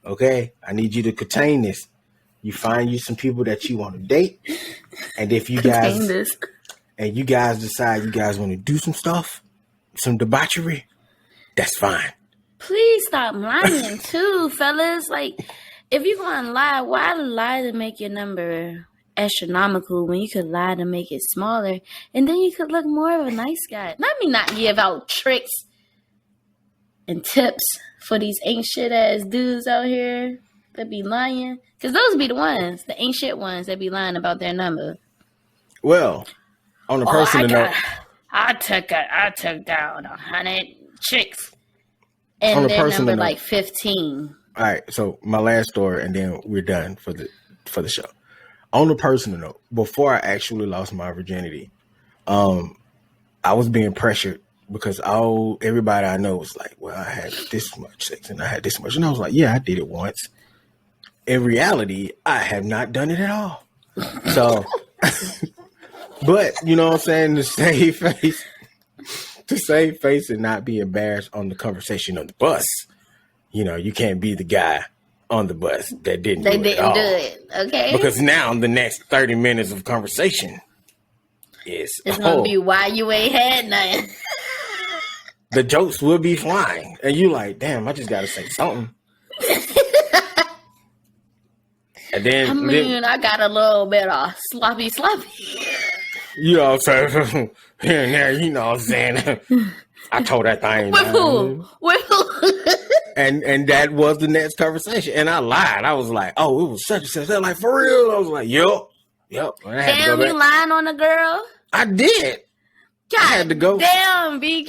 Okay? I need you to contain this. You find you some people that you want to date, and if you guys decide you guys want to do some stuff, some debauchery, that's fine. Please stop lying too, fellas. Like, if you're gonna lie, why lie to make your number astronomical when you could lie to make it smaller, and then you could look more of a nice guy? Let me not give out tricks and tips for these ain't shit ass dudes out here that be lying, because those be the ones, the ain't shit ones that be lying about their number. Well, on a personal note, I took down 100 chicks, and their number like 15. All right, so my last story, and then we're done for the show. On a personal note, before I actually lost my virginity, I was being pressured because everybody I know was like, well, I had this much sex and I had this much. And I was like, yeah, I did it once. In reality, I have not done it at all. So, but you know what I'm saying? To save face and not be embarrassed on the conversation on the bus, you can't be the guy on the bus that didn't do it. Okay. Because now the next 30 minutes of conversation it's gonna be why you ain't had nothing. The jokes will be flying, and you like, damn, I just gotta say something. And then I got a little bit of sloppy. You know what I'm saying? Here and there, you know what I'm saying? I told that thing. With who? And that was the next conversation. And I lied. I was like, oh, it was such and such. They're like, for real? I was like, yep. Damn, you lying on a girl? I did. God, I had to go. Damn, BK.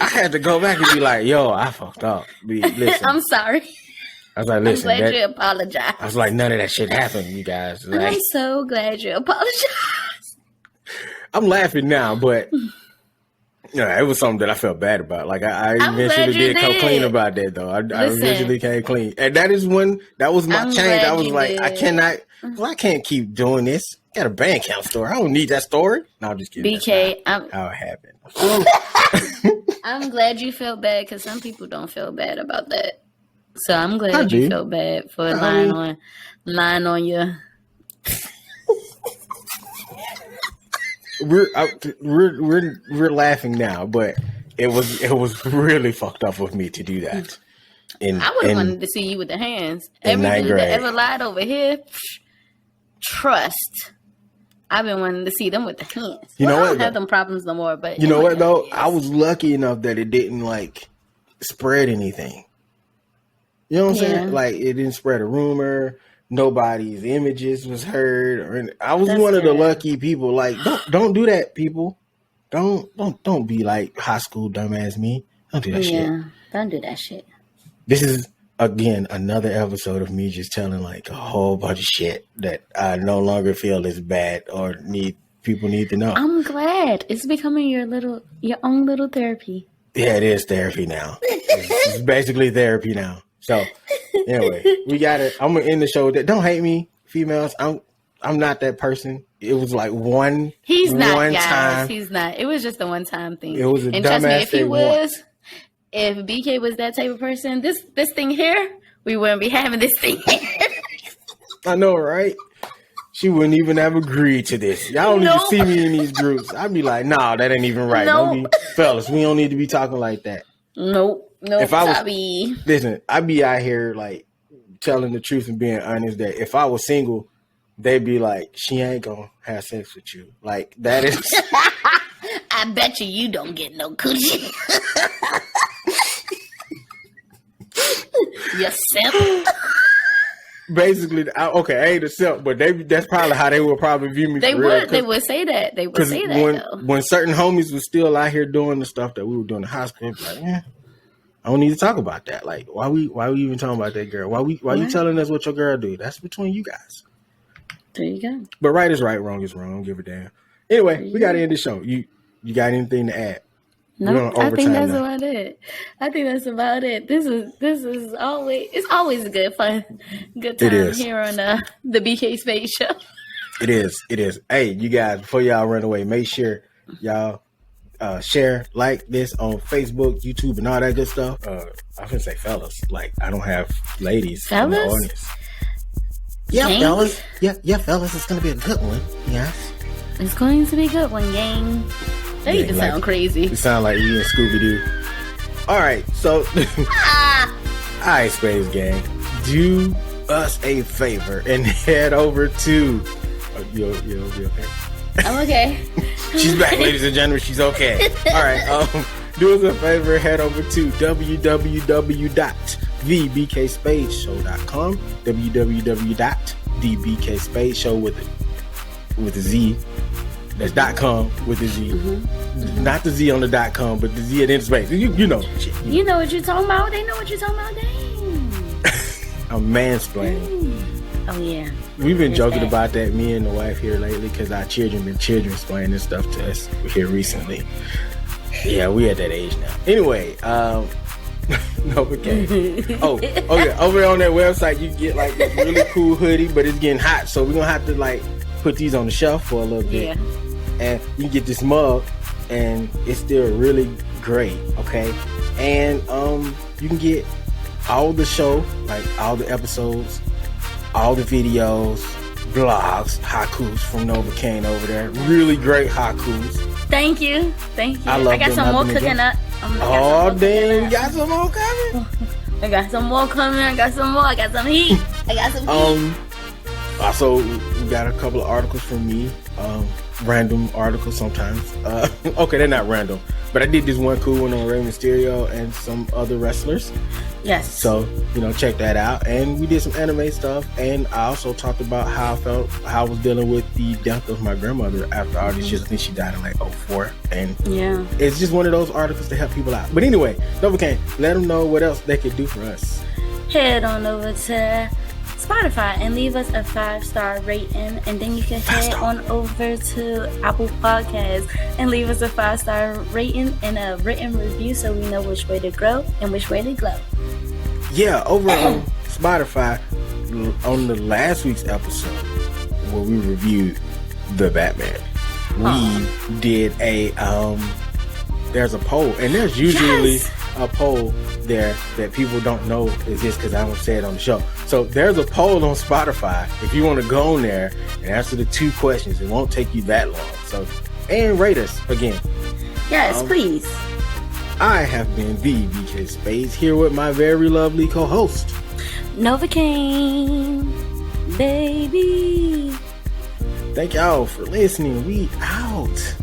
I had to go back and be like, yo, I fucked up. Listen. I'm sorry. I was like, listen. I'm glad you apologized. I was like, none of that shit happened, you guys. Like, I'm so glad you apologized. I'm laughing now, but it was something that I felt bad about. Like I eventually did come clean about that, though. I eventually came clean, and that was my change. I was like, did. I can't keep doing this. I got a band camp story. I don't need that story. No, I'm just kidding. BK, how it happened. I'm glad you felt bad, because some people don't feel bad about that. So I'm glad you felt bad for lying on your. we're laughing now, but it was really fucked up of me to do that. I would have wanted to see you with the hands. In Every ninth dude that grade. ever lied over here, trust. I've been wanting to see them with the hands. You know I what, don't have though? them problems no more. But You know what though? hands. I was lucky enough that it didn't like spread anything. You know what I'm saying? Like it didn't spread a rumor. Nobody's images was heard. Or I was That's one of the good. lucky people. Like don't do that, people. Don't be like high school dumbass me. Don't do that shit. Yeah, don't do that shit. This is again another episode of me just telling like a whole bunch of shit that I no longer feel is bad or people need to know. I'm glad it's becoming your own little therapy. Yeah, it is therapy now. It's basically therapy now. So anyway, I'm gonna end the show with that. Don't hate me, females. I'm not that person. It was like one. He's not, one guys. time. He's not. It was just a one-time thing. It was a and trust me, dumbass if he thing was, if BK was that type of person, this thing here, we wouldn't be having this thing here. I know, right? She wouldn't even have agreed to this. Y'all don't Nope. even see me in these groups. I'd be like, nah, that ain't even right. Nope. Fellas, we don't need to be talking like that. Nope. If I was- Sabi. Listen, I'd be out here like telling the truth and being honest that if I was single, they'd be like, she ain't gonna have sex with you. Like that is I bet you don't get no coochie. Yourself. basically okay. I ain't a simp, but that's probably how they would probably view me. They for real, would. They would say that. They would because say that though. when certain homies was still out here doing the stuff that we were doing in high school, like, I don't need to talk about that. Like, why we even talking about that girl? Why you telling us what your girl do? That's between you guys. There you go. But right is right, wrong is wrong. Don't give a damn. Anyway, we got to end the show. You got anything to add? No, We're on I think overtime that's now. about it. I think that's about it. This is always a good fun, good time is. here on the BK Space Show. It is. Hey, you guys, before y'all run away, make sure y'all share, like this on Facebook, YouTube, and all that good stuff. I was gonna say fellas. Like, I don't have ladies in the Fellas? audience. Yeah, Gang? fellas. Yeah, fellas. It's gonna be a good one. Yes. It's going to be a good one, gang. That Yeah, used to like- sound crazy. You sound like you and Scooby Doo. All right, so all right, Space Gang, do us a favor and head over to. You'll be okay. I'm okay. She's back, ladies and gentlemen. She's okay. All right. Do us a favor. Head over to www.thebkspadeshow.com. www.thebkspadeshow with a Z. That's .com with a Z. Mm-hmm. Not the Z on the .com, but the Z at end space. You know. Shit. You know what you're talking about. They know what you're talking about. Dang. I'm mansplaining. Oh yeah. We've been There's joking that. about that, me and the wife here lately, because our children been explaining this stuff to us here recently. Yeah, we at that age now. Anyway, Novacaine. Oh, okay. Over on that website, you get like this really cool hoodie, but it's getting hot, so we're gonna have to like put these on the shelf for a little bit. Yeah. And you can get this mug, and it's still really great. Okay, and you can get all the show, like all the episodes, all the videos, blogs, haikus from Novacaine over there. Really great haikus. Thank you. I love I got them. some more I've been cooking up. Oh, damn, you got some more coming? I got some more coming. I got some more. I got some heat. I got some heat. Also, we got a couple of articles from me. Random articles sometimes. Okay, they're not random, but I did this one cool one on Rey Mysterio and some other wrestlers. Yes. So, check that out. And we did some anime stuff. And I also talked about how I was dealing with the death of my grandmother after all these years. I think she died in like 2004. And yeah, it's just one of those articles to help people out. But anyway, Novacaine, let them know what else they could do for us. Head on over to Spotify and leave us a 5-star rating, and then you can head on over to Apple Podcasts and leave us a 5-star rating and a written review so we know which way to grow and which way to glow. Yeah, over on Spotify, on the last week's episode where we reviewed the Batman, we did a there's a poll, and there's usually a poll there that people don't know exists because I don't say it on the show. So there's a poll on Spotify if you want to go on there and answer the 2 questions. It won't take you that long. So and rate us again. Yes, please. I have been VBK Spades here with my very lovely co-host, Novacaine, baby. Thank y'all for listening. We out.